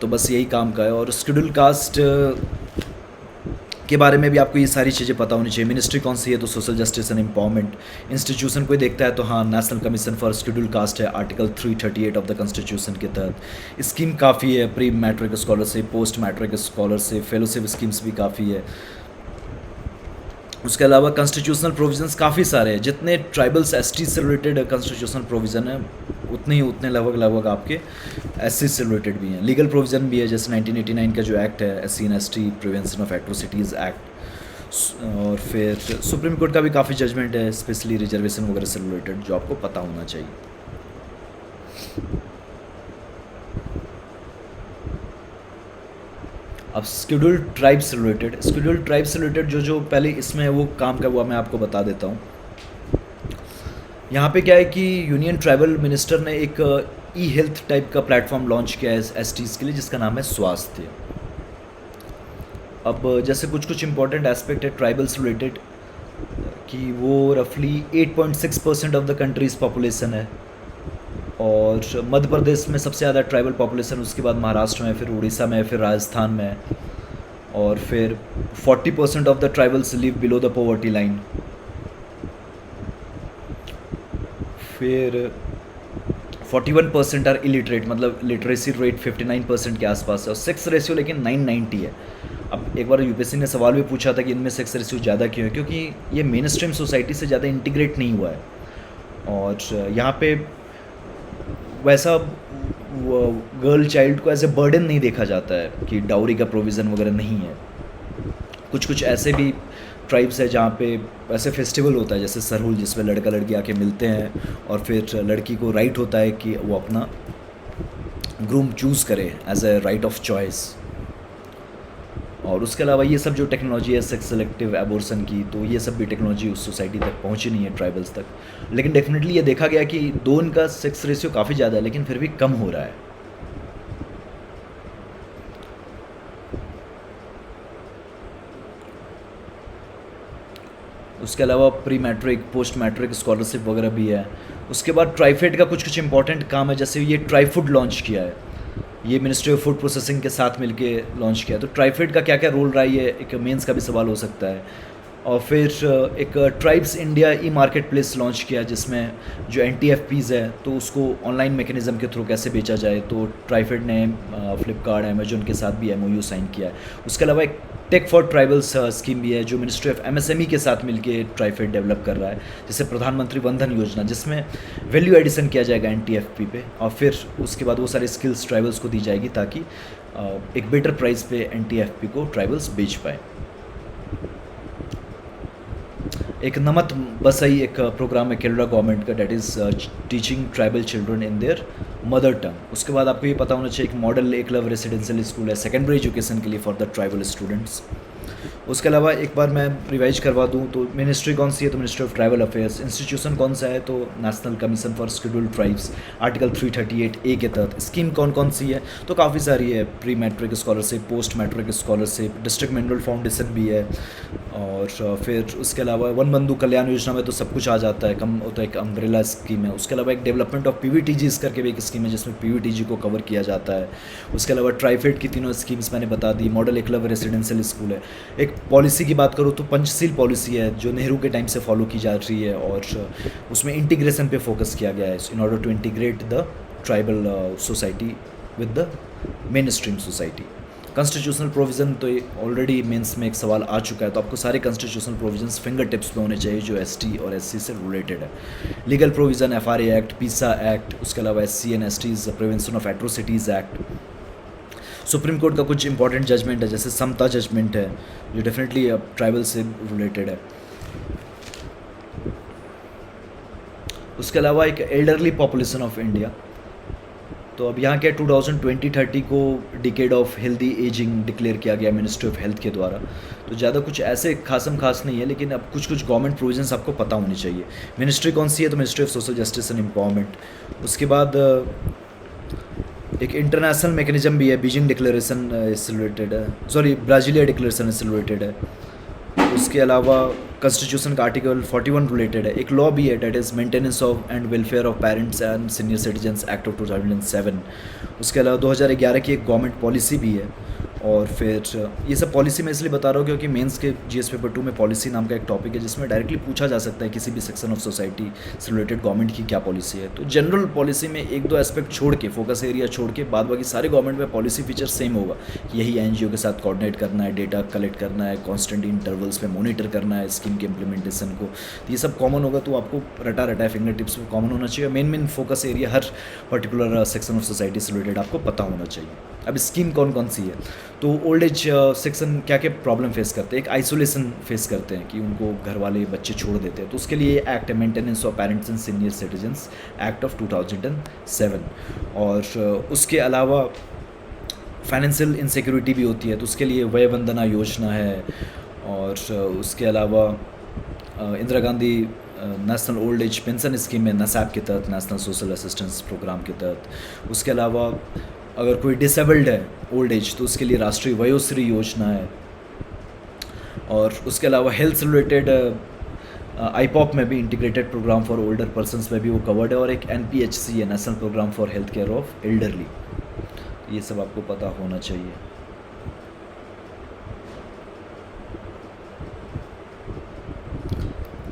S1: तो बस यही काम का है। और शेड्यूल कास्ट के बारे में भी आपको ये सारी चीज़ें पता होनी चाहिए। मिनिस्ट्री कौन सी है तो social justice and empowerment. Institution कोई देखता है तो हाँ, national commission for scheduled caste है आर्टिकल 338 ऑफ द कॉन्स्टिट्यूशन के तहत। स्कीम काफ़ी है, pre matric scholarship, post matric scholarship, fellowship schemes भी काफ़ी है। उसके अलावा कॉन्स्टिट्यूशनल प्रोविजंस काफ़ी सारे हैं। जितने ट्राइबल्स एसटी से रिलेटेड कॉन्स्टिट्यूशनल प्रोविज़न है उतने लगभग आपके एससी से रिलेटेड भी हैं। लीगल प्रोविज़न भी है, जैसे 1989 का जो एक्ट है SC and ST prevention of atrocities act. और फिर सुप्रीम कोर्ट का भी काफ़ी जजमेंट है स्पेशली रिजर्वेशन वगैरह से रिलेटेड, जो आपको पता होना चाहिए। अब शेड्यूल्ड ट्राइब्स से रिलेटेड जो पहले इसमें वो काम का हुआ मैं आपको बता देता हूँ। यहाँ पे क्या है कि यूनियन ट्राइबल मिनिस्टर ने एक ई हेल्थ टाइप का प्लेटफॉर्म लॉन्च किया है एसटीज़ के लिए जिसका नाम है स्वास्थ्य। अब जैसे कुछ इंपॉर्टेंट एस्पेक्ट है ट्राइबल से रिलेटेड कि वो रफली 8.6% ऑफ द कंट्रीज़ पॉपुलेशन है। और मध्य प्रदेश में सबसे ज़्यादा ट्राइबल पॉपुलेशन, उसके बाद महाराष्ट्र में, फिर उड़ीसा में, फिर राजस्थान में। और फिर 40% of the tribals live below the poverty line. फिर 41% आर इलिटरेट, मतलब लिटरेसी रेट 59% के आसपास है। और सेक्स रेशियो लेकिन 990 है। अब एक बार यूपीएससी ने सवाल भी पूछा था कि इनमें सेक्स रेशियो ज़्यादा क्यों है, क्योंकि ये मेन स्ट्रीम सोसाइटी से ज़्यादा इंटीग्रेट नहीं हुआ है। और यहाँ पे वैसा गर्ल चाइल्ड को एज ए बर्डन नहीं देखा जाता है कि डाउरी का प्रोविज़न वगैरह नहीं है। कुछ ऐसे भी ट्राइब्स है जहाँ पे ऐसे फेस्टिवल होता है जैसे सरहुल, जिसमें लड़का लड़की आके मिलते हैं और फिर लड़की को राइट होता है कि वो अपना ग्रूम चूज़ करे as a right of choice. और उसके अलावा ये सब जो टेक्नोलॉजी है सेक्स सेलेक्टिव एबॉर्शन की, तो ये सब भी टेक्नोलॉजी उस सोसाइटी तक पहुंची नहीं है, ट्राइबल्स तक। लेकिन डेफिनेटली ये देखा गया कि दो इनका सेक्स रेशियो काफ़ी ज़्यादा है, लेकिन फिर भी कम हो रहा है। उसके अलावा pre matric post matric scholarship वगैरह भी है। उसके बाद ट्राइफेड का कुछ कुछ इंपॉर्टेंट काम है, जैसे ये ट्राइफूड लॉन्च किया है, ये मिनिस्ट्री ऑफ फूड प्रोसेसिंग के साथ मिलके लॉन्च किया है। तो ट्राइफेड का क्या क्या रोल रहा है, ये एक मेंस का भी सवाल हो सकता है। और फिर एक ट्राइब्स इंडिया ई मार्केट प्लेस लॉन्च किया, जिसमें जो NTFPs है तो उसको ऑनलाइन मैकेनिज़्म के थ्रू कैसे बेचा जाए। तो ट्राइफेड ने फ्लिपकार्ट अमेजोन के साथ भी MOU साइन किया है। उसके अलावा एक टेक फॉर ट्राइबल्स स्कीम भी है, जो मिनिस्ट्री ऑफ MSME के साथ मिलके ट्राइफेड डेवलप कर रहा है, जैसे प्रधानमंत्री वंदन योजना, जिसमें वैल्यू एडिशन किया जाएगा NTFP पे, और फिर उसके बाद वो सारे स्किल्स ट्राइबल्स को दी जाएगी, ताकि एक बेटर प्राइस पे NTFP को ट्राइबल्स बेच पाए। एक नमत बसई एक प्रोग्राम है केरला गवर्नमेंट का, that is teaching tribal children in their mother tongue. उसके बाद आपको ये पता होना चाहिए, एक मॉडल एकलव्य रेसिडेंशियल स्कूल है सेकेंडरी एजुकेशन के लिए फॉर द ट्राइबल स्टूडेंट्स। उसके अलावा एक बार मैं रिवाइज करवा दूं, तो मिनिस्ट्री कौन सी है, तो ministry of tribal affairs. Institution कौन सा है, तो national commission for scheduled tribes, article 338A के तहत। स्कीम कौन कौन सी है, तो काफ़ी सारी है, pre matric scholarship, post matric scholarship, district mineral foundation भी है। और फिर उसके अलावा वन बंधु कल्याण योजना में तो सब कुछ आ जाता है, कम होता है, एक अम्ब्रेला स्कीम है। उसके अलावा एक डेवलपमेंट ऑफ PVTGs करके भी एक स्कीम है, जिसमें PVTG को कवर किया जाता है। उसके अलावा ट्राइफेड की तीनों स्कीम्स मैंने बता दी। मॉडल एकलव्य रेसिडेंशियल स्कूल है। एक पॉलिसी की बात करूँ तो पंचशील पॉलिसी है, जो नेहरू के टाइम से फॉलो की जा रही है, और उसमें इंटीग्रेशन पे फोकस किया गया है, in order to integrate the tribal society with the mainstream society. Constitutional provision तो ऑलरेडी मेंस में एक सवाल आ चुका है, तो आपको सारे कॉन्स्टिट्यूशनल प्रोविजंस फिंगर टिप्स पे होने चाहिए, जो ST और SC से रिलेटेड है। Legal provision FRA act, PISA act, उसके अलावा SC and STs prevention of atrocities act. Supreme court का कुछ इंपॉर्टेंट जजमेंट है, जैसे समता जजमेंट है, जो डेफिनेटली ट्राइबल से रिलेटेड है। उसके अलावा एक एल्डरली पॉपुलेशन ऑफ इंडिया, तो अब यहाँ क्या 2020-30 को decade of healthy ageing declare किया गया मिनिस्ट्री ऑफ हेल्थ के द्वारा। तो ज़्यादा कुछ ऐसे खासम खास नहीं है, लेकिन अब कुछ कुछ गवर्नमेंट प्रोविजंस आपको पता होनी चाहिए। मिनिस्ट्री कौन सी है, तो ministry of social justice and empowerment. उसके बाद एक इंटरनेशनल मैकेनिज्म भी है, बीजिंग डिक्लेरेशन इससे रिलेटेड है, सॉरी ब्राज़ीलिया डिक्लेरेशन इससे रिलेटेड है। उसके अलावा कॉन्स्टिट्यूशन का आर्टिकल 41 रिलेटेड है। एक लॉ भी है, that is maintenance of and welfare of parents and senior citizens act of 2007। उसके अलावा 2011 की एक गवर्नमेंट पॉलिसी भी है। और फिर ये सब पॉलिसी मैं इसलिए बता रहा हूँ क्योंकि मेंस के GS पेपर 2 में पॉलिसी नाम का एक टॉपिक है, जिसमें डायरेक्टली पूछा जा सकता है किसी भी सेक्शन ऑफ सोसाइटी से रिलेटेड गवर्नमेंट की क्या पॉलिसी है। तो जनरल पॉलिसी में एक दो एस्पेक्ट छोड़ के, फोकस एरिया छोड़ के, बाद बाकी सारे गवर्नमेंट में पॉलिसी फीचर सेम होगा कि यही NGO के साथ कोऑर्डिनेट करना है, डेटा कलेक्ट करना है, कॉन्स्टेंट इंटरवल्स पे मॉनिटर करना है स्कीम के इम्प्लीमेंटेशन को। तो ये सब कॉमन होगा, तो आपको रटा रटा फिंगर टिप्स पर कॉमन होना चाहिए। Main focus area her particular section of society से रिलेटेड आपको पता होना चाहिए। अब स्कीम कौन कौन सी है, तो ओल्ड एज सेक्शन क्या क्या प्रॉब्लम फेस करते हैं। एक आइसोलेशन फेस करते हैं कि उनको घर वाले बच्चे छोड़ देते हैं, तो उसके लिए एक्ट है maintenance of parents and senior citizens act of 2007। और उसके अलावा फाइनेंशियल इनसिक्योरिटी भी होती है, तो उसके लिए वय वंदना योजना है। और उसके अलावा Indira Gandhi national old age pension scheme है, NSAP के तहत, नेशनल सोशल असिस्टेंस प्रोग्राम के तहत। उसके अलावा अगर कोई डिसेबल्ड है ओल्ड एज, तो उसके लिए राष्ट्रीय वयोश्री योजना है। और उसके अलावा हेल्थ से रिलेटेड IPOP में भी, integrated programme for older persons में भी वो कवर्ड है। और एक NPHC है, national programme for health care of elderly. ये सब आपको पता होना चाहिए।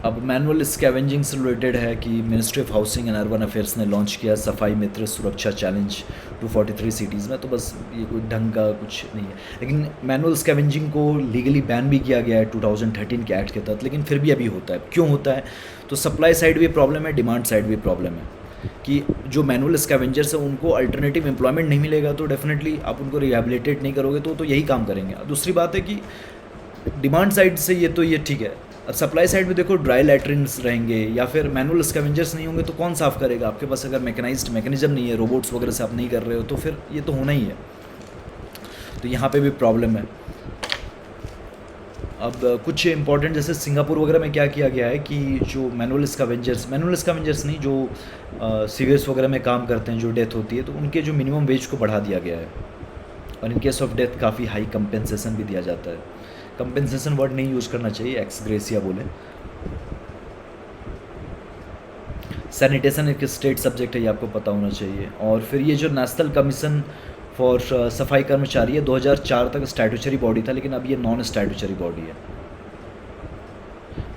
S1: अब मैनुअल स्कैवेंजिंग से रिलेटेड है कि ministry of housing and urban affairs ने लॉन्च किया सफाई मित्र सुरक्षा चैलेंज 243 सिटीज़ में। तो बस ये कोई ढंग का कुछ नहीं है, लेकिन मैनुअल स्कैवेंजिंग को लीगली बैन भी किया गया है 2013 के एक्ट के तहत, लेकिन फिर भी अभी होता है। क्यों होता है, तो सप्लाई साइड भी प्रॉब्लम है, डिमांड साइड भी प्रॉब्लम है कि जो मैनुअल स्कैवेंजर्स हैं उनको अल्टरनेटिव एम्प्लॉयमेंट नहीं मिलेगा, तो डेफिनेटली आप उनको रिहेबिलिटेट नहीं करोगे तो यही काम करेंगे। दूसरी बात है कि डिमांड साइड से ये ठीक है। अब सप्लाई साइड में देखो, ड्राई लैट्रिन्स रहेंगे या फिर मैनुअल स्कैवेंजर्स नहीं होंगे तो कौन साफ़ करेगा। आपके पास अगर मैकेनाइज्ड मैकेनिज्म नहीं है, रोबोट्स वगैरह से आप नहीं कर रहे हो, तो फिर ये तो होना ही है। तो यहाँ पे भी प्रॉब्लम है। अब कुछ इंपॉर्टेंट जैसे सिंगापुर वगैरह में क्या किया गया है कि जो मैनुअल स्कैवेंजर्स नहीं, जो सीवियर्स वगैरह में काम करते हैं, जो डेथ होती है, तो उनके जो मिनिमम वेज को बढ़ा दिया गया है, और इन केस ऑफ डेथ काफ़ी हाई कंपेंसेशन भी दिया जाता है। कंपेंसेशन वर्ड नहीं यूज़ करना चाहिए, एक्स ग्रेसिया बोले। सैनिटेशन एक स्टेट सब्जेक्ट है, ये आपको पता होना चाहिए। और फिर ये जो नेशनल कमीशन फॉर सफाई कर्मचारी है, 2004 तक स्टैट्यूटरी बॉडी था, लेकिन अब ये नॉन स्टैट्यूटरी बॉडी है।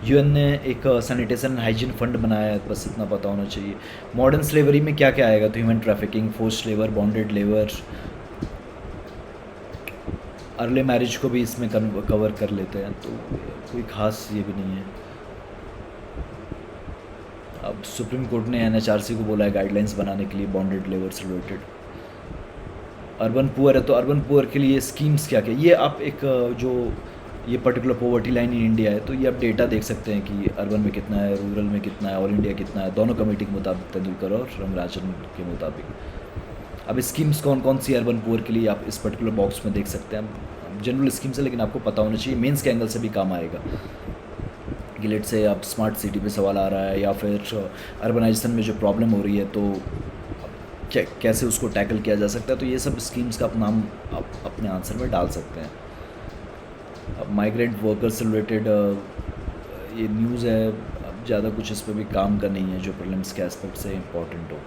S1: यूएन ने एक सैनिटेशन हाइजीन फंड बनाया है, बस इतना पता होना चाहिए। मॉडर्न स्लेवरी में क्या क्या आएगा, तो human trafficking, forced labour, bonded labour, early marriage को भी इसमें कवर कर लेते हैं, तो कोई खास ये भी नहीं है। अब सुप्रीम कोर्ट ने एनएचआरसी को बोला है गाइडलाइंस बनाने के लिए बॉन्डेड लेबर से रिलेटेड। अर्बन पुअर है, तो अर्बन पुअर के लिए स्कीम्स क्या क्या, ये आप एक जो ये particular poverty line in India है, तो ये आप डेटा देख सकते हैं कि अर्बन में कितना है, रूरल में कितना है, ऑल इंडिया कितना है, दोनों कमेटी के मुताबिक, तेंदुलकर और रंगराजन के मुताबिक। अब स्कीम्स कौन कौन सी अर्बन पुअर के लिए आप इस पर्टिकुलर बॉक्स में देख सकते हैं। जनरल स्कीम्स है, लेकिन आपको पता होना चाहिए, मेंस के एंगल से भी काम आएगा। गिलेट से आप स्मार्ट सिटी पे सवाल आ रहा है, या फिर अर्बनाइजेशन में जो प्रॉब्लम हो रही है, तो कैसे उसको टैकल किया जा सकता है, तो ये सब स्कीम्स का आप नाम आप अपने आंसर में डाल सकते हैं। अब माइग्रेंट वर्कर्स से रिलेटेड ये न्यूज़ है, अब ज़्यादा कुछ इस पर भी काम का नहीं है जो प्रीलिम्स के एस्पेक्ट से इम्पॉर्टेंट हो।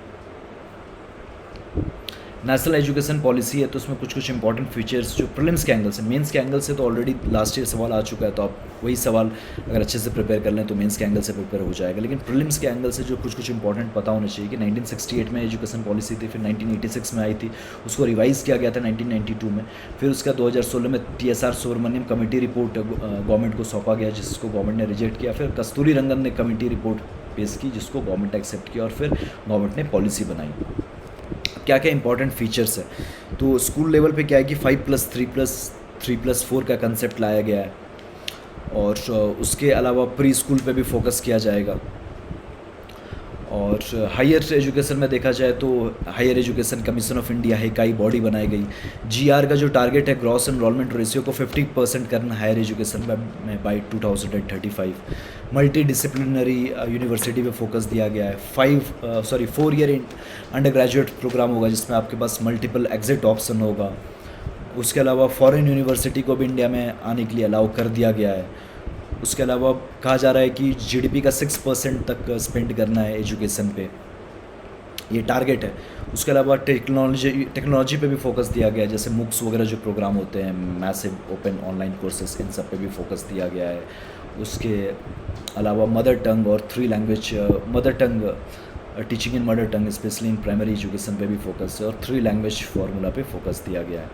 S1: नेशनल एजुकेशन पॉलिसी है, तो उसमें कुछ कुछ इंपॉर्टेंट फीचर्स जो प्रीलिम्स के एंगल से, मेंस के एंगल से तो ऑलरेडी लास्ट ईयर सवाल आ चुका है, तो आप वही सवाल अगर अच्छे से प्रिपेयर कर लें तो मेंस के एंगल से प्रिपेयर हो जाएगा। लेकिन प्रीलिम्स के एंगल से जो कुछ कुछ इंपॉर्टेंट पता होना चाहिए कि 1968 में एजुकेशन पॉलिसी थी, फिर 1986 में आई थी, उसको रिवाइज़ किया गया था 1992 में, फिर उसका 2016 में TSR Subramaniam committee report government को सौंपा गया, जिसको गवर्नमेंट ने रिजेक्ट किया। फिर कस्तूरी रंगन ने कमेटी रिपोर्ट पेश की, जिसको गवर्नमेंट एक्सेप्ट किया, और फिर गवर्नमेंट ने पॉलिसी बनाई। क्या क्या इंपॉर्टेंट फीचर्स है, तो स्कूल लेवल पे क्या है कि 5+3+3+4 का कंसेप्ट लाया गया है, और उसके अलावा प्री स्कूल पे भी फोकस किया जाएगा। और हायर एजुकेशन में देखा जाए तो higher education commission of India है, इकाई बॉडी बनाई गई। GR का जो टारगेट है ग्रॉस एनरोलमेंट रेशियो को 50% करना हायर एजुकेशन में बाय 2035। मल्टी डिसिप्लिनरी यूनिवर्सिटी पे फोकस दिया गया है। 4 ईयर अंडर ग्रेजुएट प्रोग्राम होगा, जिसमें आपके पास मल्टीपल एग्जिट ऑप्शन होगा। उसके अलावा फॉरेन यूनिवर्सिटी को भी इंडिया में आने के लिए अलाउ कर दिया गया है। उसके अलावा कहा जा रहा है कि GDP का 6% तक स्पेंड करना है एजुकेशन पे, ये टारगेट है। उसके अलावा टेक्नोलॉजी पे भी फोकस दिया गया है, जैसे MOOCs वगैरह जो प्रोग्राम होते हैं, मैसिव ओपन ऑनलाइन कोर्सेज, इन सब पे भी फोकस दिया गया है। उसके अलावा मदर टंग और 3 language teaching in mother tongue specially in primary education पे भी फोकस है, और 3 लैंग्वेज फार्मूला पे फोकस दिया गया है।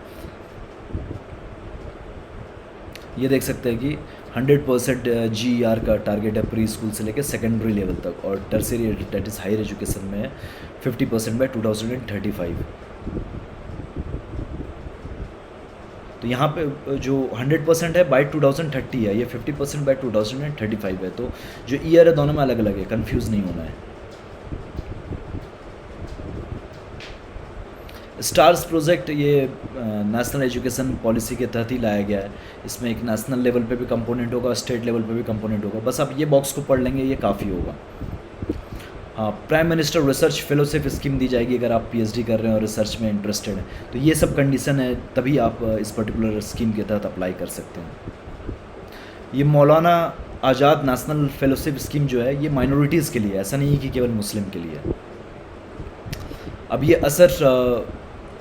S1: ये देख सकते हैं कि 100% GER का टारगेट है प्री स्कूल से लेकर सेकेंडरी लेवल तक, और tertiary that is higher education में 50% बाय 2035। तो यहाँ पे जो 100% है बाय 2030 है, ये 50% बाय 2035 है, तो जो ईयर है दोनों में अलग अलग है, कंफ्यूज नहीं होना है। स्टार्स प्रोजेक्ट ये नेशनल एजुकेशन पॉलिसी के तहत ही लाया गया है। इसमें एक नेशनल लेवल पे भी कंपोनेंट होगा, स्टेट लेवल पे भी कंपोनेंट होगा। बस आप ये बॉक्स को पढ़ लेंगे, ये काफ़ी होगा। हाँ, prime minister research fellowship scheme दी जाएगी अगर आप PhD कर रहे हैं और रिसर्च में इंटरेस्टेड हैं, तो ये सब कंडीशन है, तभी आप इस पर्टिकुलर स्कीम के तहत अप्लाई कर सकते हैं। ये मौलाना आज़ाद नेशनल फेलोशिप स्कीम जो है, ये माइनॉरिटीज़ के लिए, ऐसा नहीं है कि केवल मुस्लिम के लिए। अब ये असर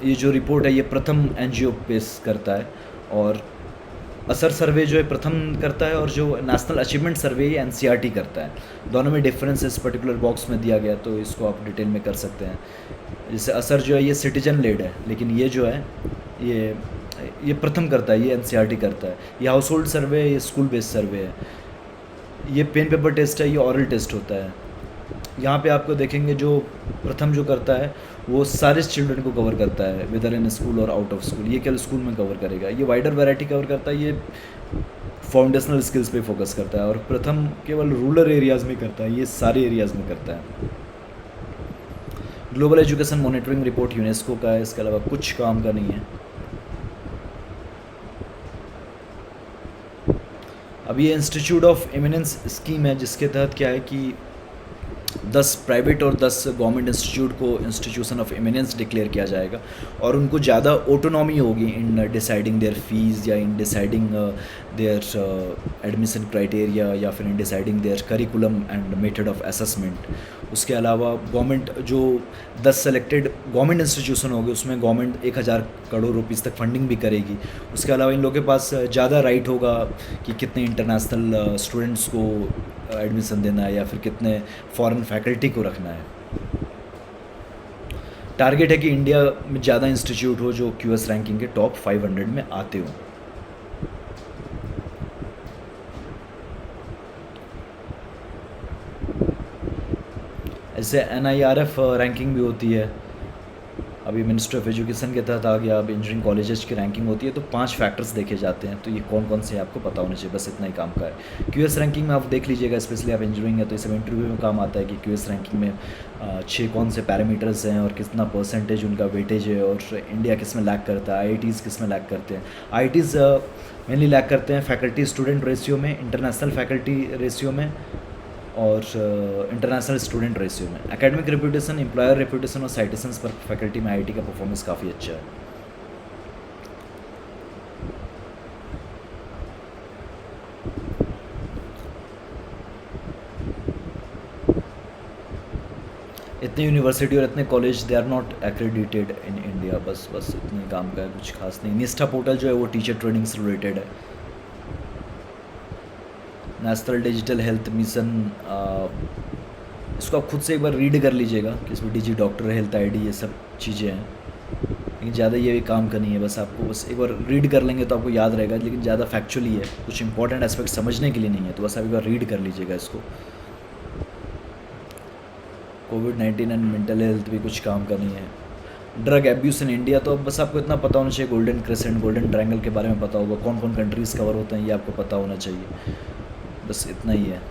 S1: ये जो रिपोर्ट है, ये प्रथम NGO पेश करता है, और असर सर्वे जो है प्रथम करता है, और जो नेशनल अचीवमेंट सर्वे ये NCERT करता है। दोनों में डिफरेंस इस पर्टिकुलर बॉक्स में दिया गया, तो इसको आप डिटेल में कर सकते हैं। जैसे असर जो है ये सिटीजन लेड है, लेकिन ये जो है ये प्रथम करता है, ये NCERT करता है। ये हाउस होल्ड सर्वे है, ये स्कूल बेस्ड सर्वे है। ये पेन पेपर टेस्ट है, ये ऑरल टेस्ट होता है। यहाँ पे आपको देखेंगे जो प्रथम जो करता है वो सारे चिल्ड्रन को कवर करता है, वेदर इन स्कूल और आउट ऑफ स्कूल। ये केवल स्कूल में कवर करेगा। ये वाइडर वैरायटी कवर करता है, ये फाउंडेशनल स्किल्स पे फोकस करता है। और प्रथम केवल रूरल एरियाज़ में करता है, ये सारे एरियाज़ में करता है। Global education monitoring report UNESCO का है, इसके अलावा कुछ काम का नहीं है। अब ये इंस्टीट्यूट ऑफ एमिनेंस स्कीम है, जिसके तहत क्या है कि 10 प्राइवेट और 10 गवर्नमेंट इंस्टीट्यूट को इंस्टीट्यूशन ऑफ एमिनेंस डिक्लेयर किया जाएगा, और उनको ज़्यादा ऑटोनॉमी होगी इन डिसाइडिंग देयर फीस, या in deciding their admission criteria, या फिर in deciding their curriculum and method of assessment. उसके अलावा गवर्नमेंट जो 10 सेलेक्टेड गवर्नमेंट इंस्टीट्यूशन होंगे, उसमें गवर्नमेंट 1000 करोड़ रुपीज़ तक फंडिंग भी करेगी। उसके अलावा इन लोगों के पास ज़्यादा राइट होगा कि कितने इंटरनेशनल स्टूडेंट्स को एडमिशन देना है, या फिर कितने फॉरेन फैकल्टी को रखना है। टारगेट है कि इंडिया में ज़्यादा इंस्टीट्यूट हो जो क्यूएस रैंकिंग के टॉप 500 में आते हों। ऐसे NIRF रैंकिंग भी होती है, अभी मिनिस्ट्री ऑफ एजुकेशन के तहत आ गया। अब इंजीनियरिंग कॉलेजेस की रैंकिंग होती है, तो 5 फैक्टर्स देखे जाते हैं, तो ये कौन कौन से आपको पता होना चाहिए, बस इतना ही काम का है। क्यूएस रैंकिंग में आप देख लीजिएगा, स्पेशली आप इंजीनियरिंग है तो ये सब इंटरव्यू में काम आता है कि क्यूएस रैंकिंग में 6 कौन से पैरामीटर्स हैं और कितना परसेंटेज उनका वेटेज है, और इंडिया किस में लैक करता है, IITs किस में लैक करते हैं। IITs मेनली लैक करते हैं फैकल्टी स्टूडेंट रेशियो में, इंटरनेशनल फैकल्टी रेशियो में, और इंटरनेशनल स्टूडेंट रेशियो में। एकेडमिक रेपुटेशन, एम्प्लॉयर रेपुटेशन और साइटेशंस पर फैकल्टी में IIT का परफॉर्मेंस काफ़ी अच्छा है। इतने यूनिवर्सिटी और इतने college they are not accredited in India, बस इतने काम का है, कुछ खास नहीं। निष्ठा पोर्टल जो है वो टीचर ट्रेनिंग से रिलेटेड है। नेशनल डिजिटल हेल्थ मिशन, इसको आप खुद से एक बार रीड कर लीजिएगा कि इसमें डिजी डॉक्टर, हेल्थ ID, ये सब चीज़ें हैं, लेकिन ज़्यादा ये भी काम का नहीं है। बस आपको बस एक बार रीड कर लेंगे तो आपको याद रहेगा, लेकिन ज़्यादा फैक्चुअली है, कुछ इंपॉर्टेंट एस्पेक्ट समझने के लिए नहीं है, तो बस आप एक बार रीड कर लीजिएगा इसको। कोविड-19 एंड मेंटल हेल्थ भी कुछ काम का नहीं है। ड्रग एब्यूज़ इन इंडिया, तो अब बस आपको इतना पता होना चाहिए, गोल्डन क्रेसेंट, गोल्डन ट्रायंगल के बारे में पता होगा, कौन कौन कंट्रीज़ कवर होते हैं ये आपको पता होना चाहिए, बस इतना ही है।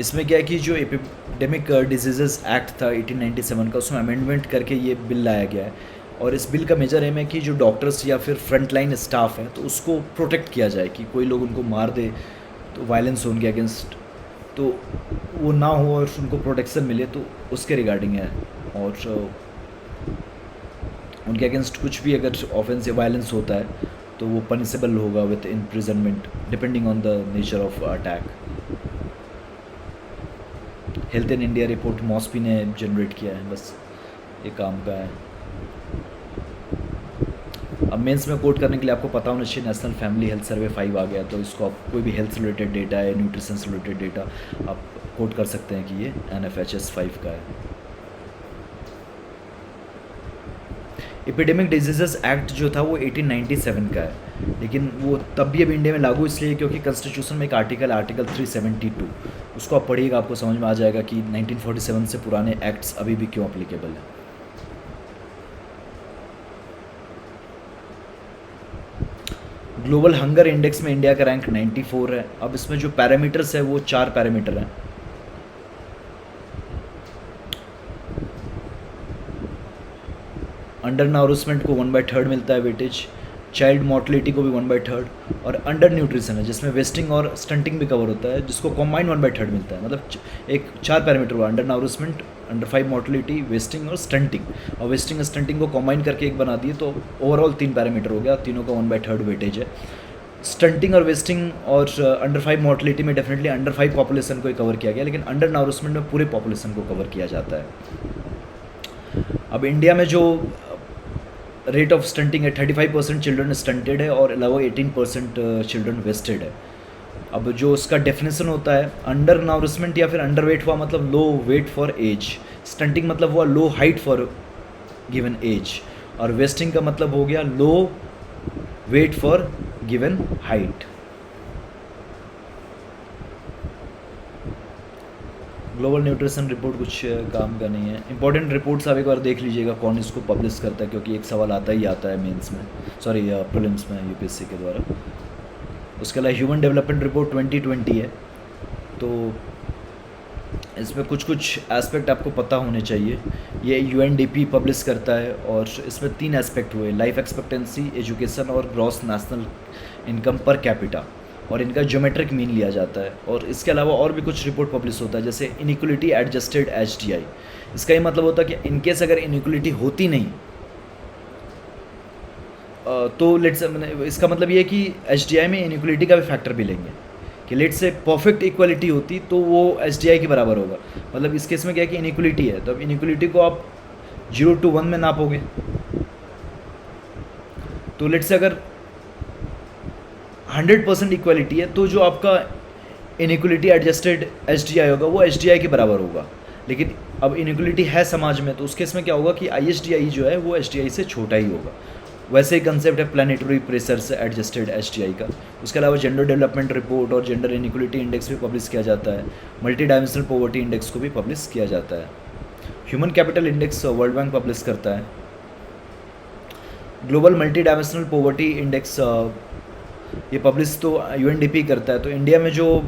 S1: इसमें क्या है कि जो एपिडेमिक डिजीज़ेस एक्ट था 1897 का, उसमें अमेंडमेंट करके ये बिल लाया गया है, और इस बिल का मेजर एम है कि जो डॉक्टर्स या फिर फ्रंट लाइन स्टाफ है तो उसको प्रोटेक्ट किया जाए, कि कोई लोग उनको मार दे तो वायलेंस हो उनके अगेंस्ट तो वो ना हो, और उनको प्रोटेक्शन मिले, तो उसके रिगार्डिंग है। और उनके अगेंस्ट कुछ भी अगर ऑफेंस या वायलेंस होता है तो वो पनिशेबल होगा with imprisonment depending on the nature of attack. Health in India report MoSPI ने जनरेट किया है, बस ये काम का है। अब मेंस में कोड करने के लिए आपको पता होना चाहिए, नेशनल फैमिली हेल्थ सर्वे 5 आ गया, तो इसको आप कोई भी हेल्थ से रिलेटेड डेटा है, न्यूट्रिशन से रिलेटेड डेटा आप कोड कर सकते हैं कि ये NFHS 5 का है। एपिडेमिक डिजीज़ेस एक्ट जो था वो 1897 का है, लेकिन वो तब भी अब इंडिया में लागू इसलिए क्योंकि कॉन्स्टिट्यूशन में एक आर्टिकल 372, उसको आप पढ़िएगा, आपको समझ में आ जाएगा कि 1947 से पुराने एक्ट्स अभी भी क्यों अप्लीकेबल हैं। ग्लोबल हंगर इंडेक्स में इंडिया का रैंक 94 है। अब इसमें जो पैरामीटर्स है वो 4 पैरामीटर हैं। अंडर नाउरिशमेंट को 1/3 मिलता है वेटेज, चाइल्ड मोर्टलिटी को भी 1/3, और अंडर न्यूट्रिशन है जिसमें वेस्टिंग और स्टंटिंग भी कवर होता है, जिसको कॉम्बाइन 1/3 मिलता है। मतलब एक 4 पैरामीटर हुआ, अंडर नाउरिशमेंट, अंडर 5 मोर्टलिटी, वेस्टिंग और स्टंटिंग, और वेस्टिंग और स्टंटिंग को कॉम्बाइन करके एक बना दिए, तो ओवरऑल 3 पैरामीटर हो गया, तीनों का 1/3 वेटेज है। स्टंटिंग और वेस्टिंग और अंडर 5 मोर्टलिटी में डेफिनेटली अंडर 5 पॉपुलेशन को ही कवर किया गया, लेकिन अंडर नाउरिशमेंट में पूरे पॉपुलेशन को कवर किया जाता है। अब इंडिया में जो रेट ऑफ स्टंटिंग है, 35% चिल्ड्रन स्टंटेड है और अलावा 18% चिल्ड्रन वेस्टेड है। अब जो उसका डेफिनेशन होता है, अंडर नाउरिशमेंट या फिर अंडर वेट हुआ मतलब low weight for age, stunting मतलब हुआ low height for given age, और वेस्टिंग का मतलब हो गया low weight for given height. Global nutrition report कुछ काम का नहीं है। इंपॉर्टेंट रिपोर्ट्स आप एक बार देख लीजिएगा कौन इसको पब्लिश करता है, क्योंकि एक सवाल आता ही आता है मेंस में, सॉरी प्रीलिम्स में UPSC के द्वारा। उसके अलावा ह्यूमन डेवलपमेंट रिपोर्ट 2020 है, तो इसमें कुछ कुछ एस्पेक्ट आपको पता होने चाहिए। ये यूएनडीपी पब्लिश करता है और इसमें 3 एस्पेक्ट हुए, लाइफ एक्सपेक्टेंसी, एजुकेशन और gross national income per capita, और इनका ज्योमेट्रिक मीन लिया जाता है। और इसके अलावा और भी कुछ रिपोर्ट पब्लिश होता है, जैसे इनइक्वलिटी एडजस्टेड एचडीआई। इसका ये मतलब होता है कि इनकेस अगर इनइक्वलिटी होती नहीं तो लेट्स, इसका मतलब ये है कि एचडीआई में इनइक्वलिटी का भी फैक्टर भी लेंगे कि लेट से परफेक्ट इक्वलिटी होती तो वो एचडीआई के बराबर होगा। मतलब इस केस में क्या है कि इनइक्वलिटी है, तो अब इनइक्वलिटी को आप 0 to 1 में नापोगे, तो लेट से अगर 100% इक्वलिटी है तो जो आपका इनइक्वलिटी एडजस्टेड एचडीआई होगा वो एचडीआई के बराबर होगा। लेकिन अब इनइक्वलिटी है समाज में, तो उस केस में क्या होगा कि आईएसडीआई जो है वो एचडीआई से छोटा ही होगा। वैसे ही कंसेप्ट है प्लानिटरी प्रेशर से एडजस्टेड एचडीआई का। उसके अलावा जेंडर डेवलपमेंट रिपोर्ट और जेंडर इनइक्वलिटी इंडेक्स भी पब्लिश किया जाता है। मल्टी डायमेंशनल पॉवर्टी इंडेक्स को भी पब्लिश किया जाता है। Human capital index world bank publish करता है। Global multi dimensional poverty index ये पब्लिश तो यूएनडीपी करता है। तो इंडिया में जो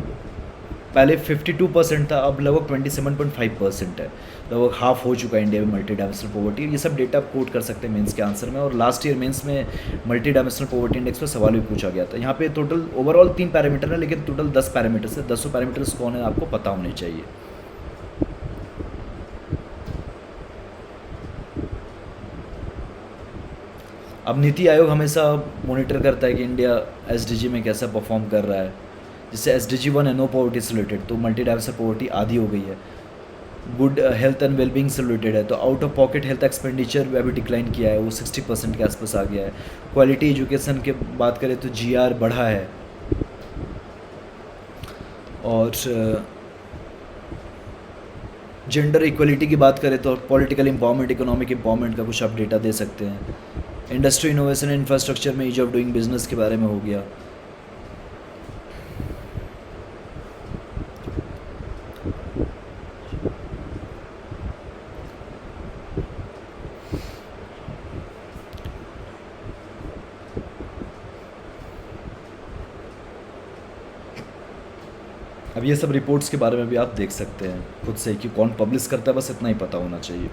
S1: पहले 52% था, अब लगभग 27.5% है, लगभग हाफ हो चुका है इंडिया में मल्टी डायमेंशनल पॉवर्टी। ये सब डेटा आप कोट कर सकते हैं मेंस के आंसर में। और लास्ट ईयर मेंस में मल्टी डायमेंशनल पॉवर्टी इंडेक्स पर सवाल भी पूछा गया था। यहाँ पे टोटल ओवरऑल 3 पैरामीटर है, लेकिन टोटल 10 पैरामीटर्स है। 10 पैरामीटर्स कौन है आपको पता होने चाहिए। अब नीति आयोग हमेशा मॉनिटर करता है कि इंडिया एसडीजी में कैसा परफॉर्म कर रहा है। जैसे SDG 1 है नो पॉवर्टी से रिलेटेड, तो मल्टी डायमेंशनल पॉवर्टी आधी हो गई है। गुड हेल्थ एंड वेलबींग से रिलेटेड है, तो out of pocket health expenditure भी अभी डिक्लाइन किया है, वो 60% के आसपास आ गया है। क्वालिटी एजुकेशन के बात करें तो GR बढ़ा है। और जेंडर इक्वलिटी की बात करें तो पॉलिटिकल एम्पावरमेंट, इकोनॉमिक एम्पावरमेंट का कुछ आप डेटा दे सकते हैं। इंडस्ट्री इनोवेशन इंफ्रास्ट्रक्चर में ईज ऑफ डूइंग बिजनेस के बारे में हो गया। अब ये सब रिपोर्ट्स के बारे में भी आप देख सकते हैं खुद से कि कौन पब्लिश करता है, बस इतना ही पता होना चाहिए।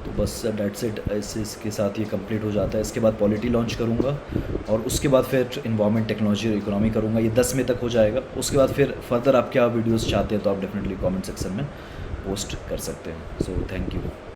S1: तो बस डेट्स इट, ऐसे इसके साथ ये कंप्लीट हो जाता है। इसके बाद पॉलिटी लॉन्च करूँगा और उसके बाद फिर इन्वायरमेंट, टेक्नोलॉजी और इकोनॉमी करूँगा। ये 10 मई तक हो जाएगा। उसके बाद फिर फर्दर आप क्या वीडियोज़ चाहते हैं तो आप डेफिनेटली कॉमेंट सेक्शन में पोस्ट कर सकते हैं। So thank you.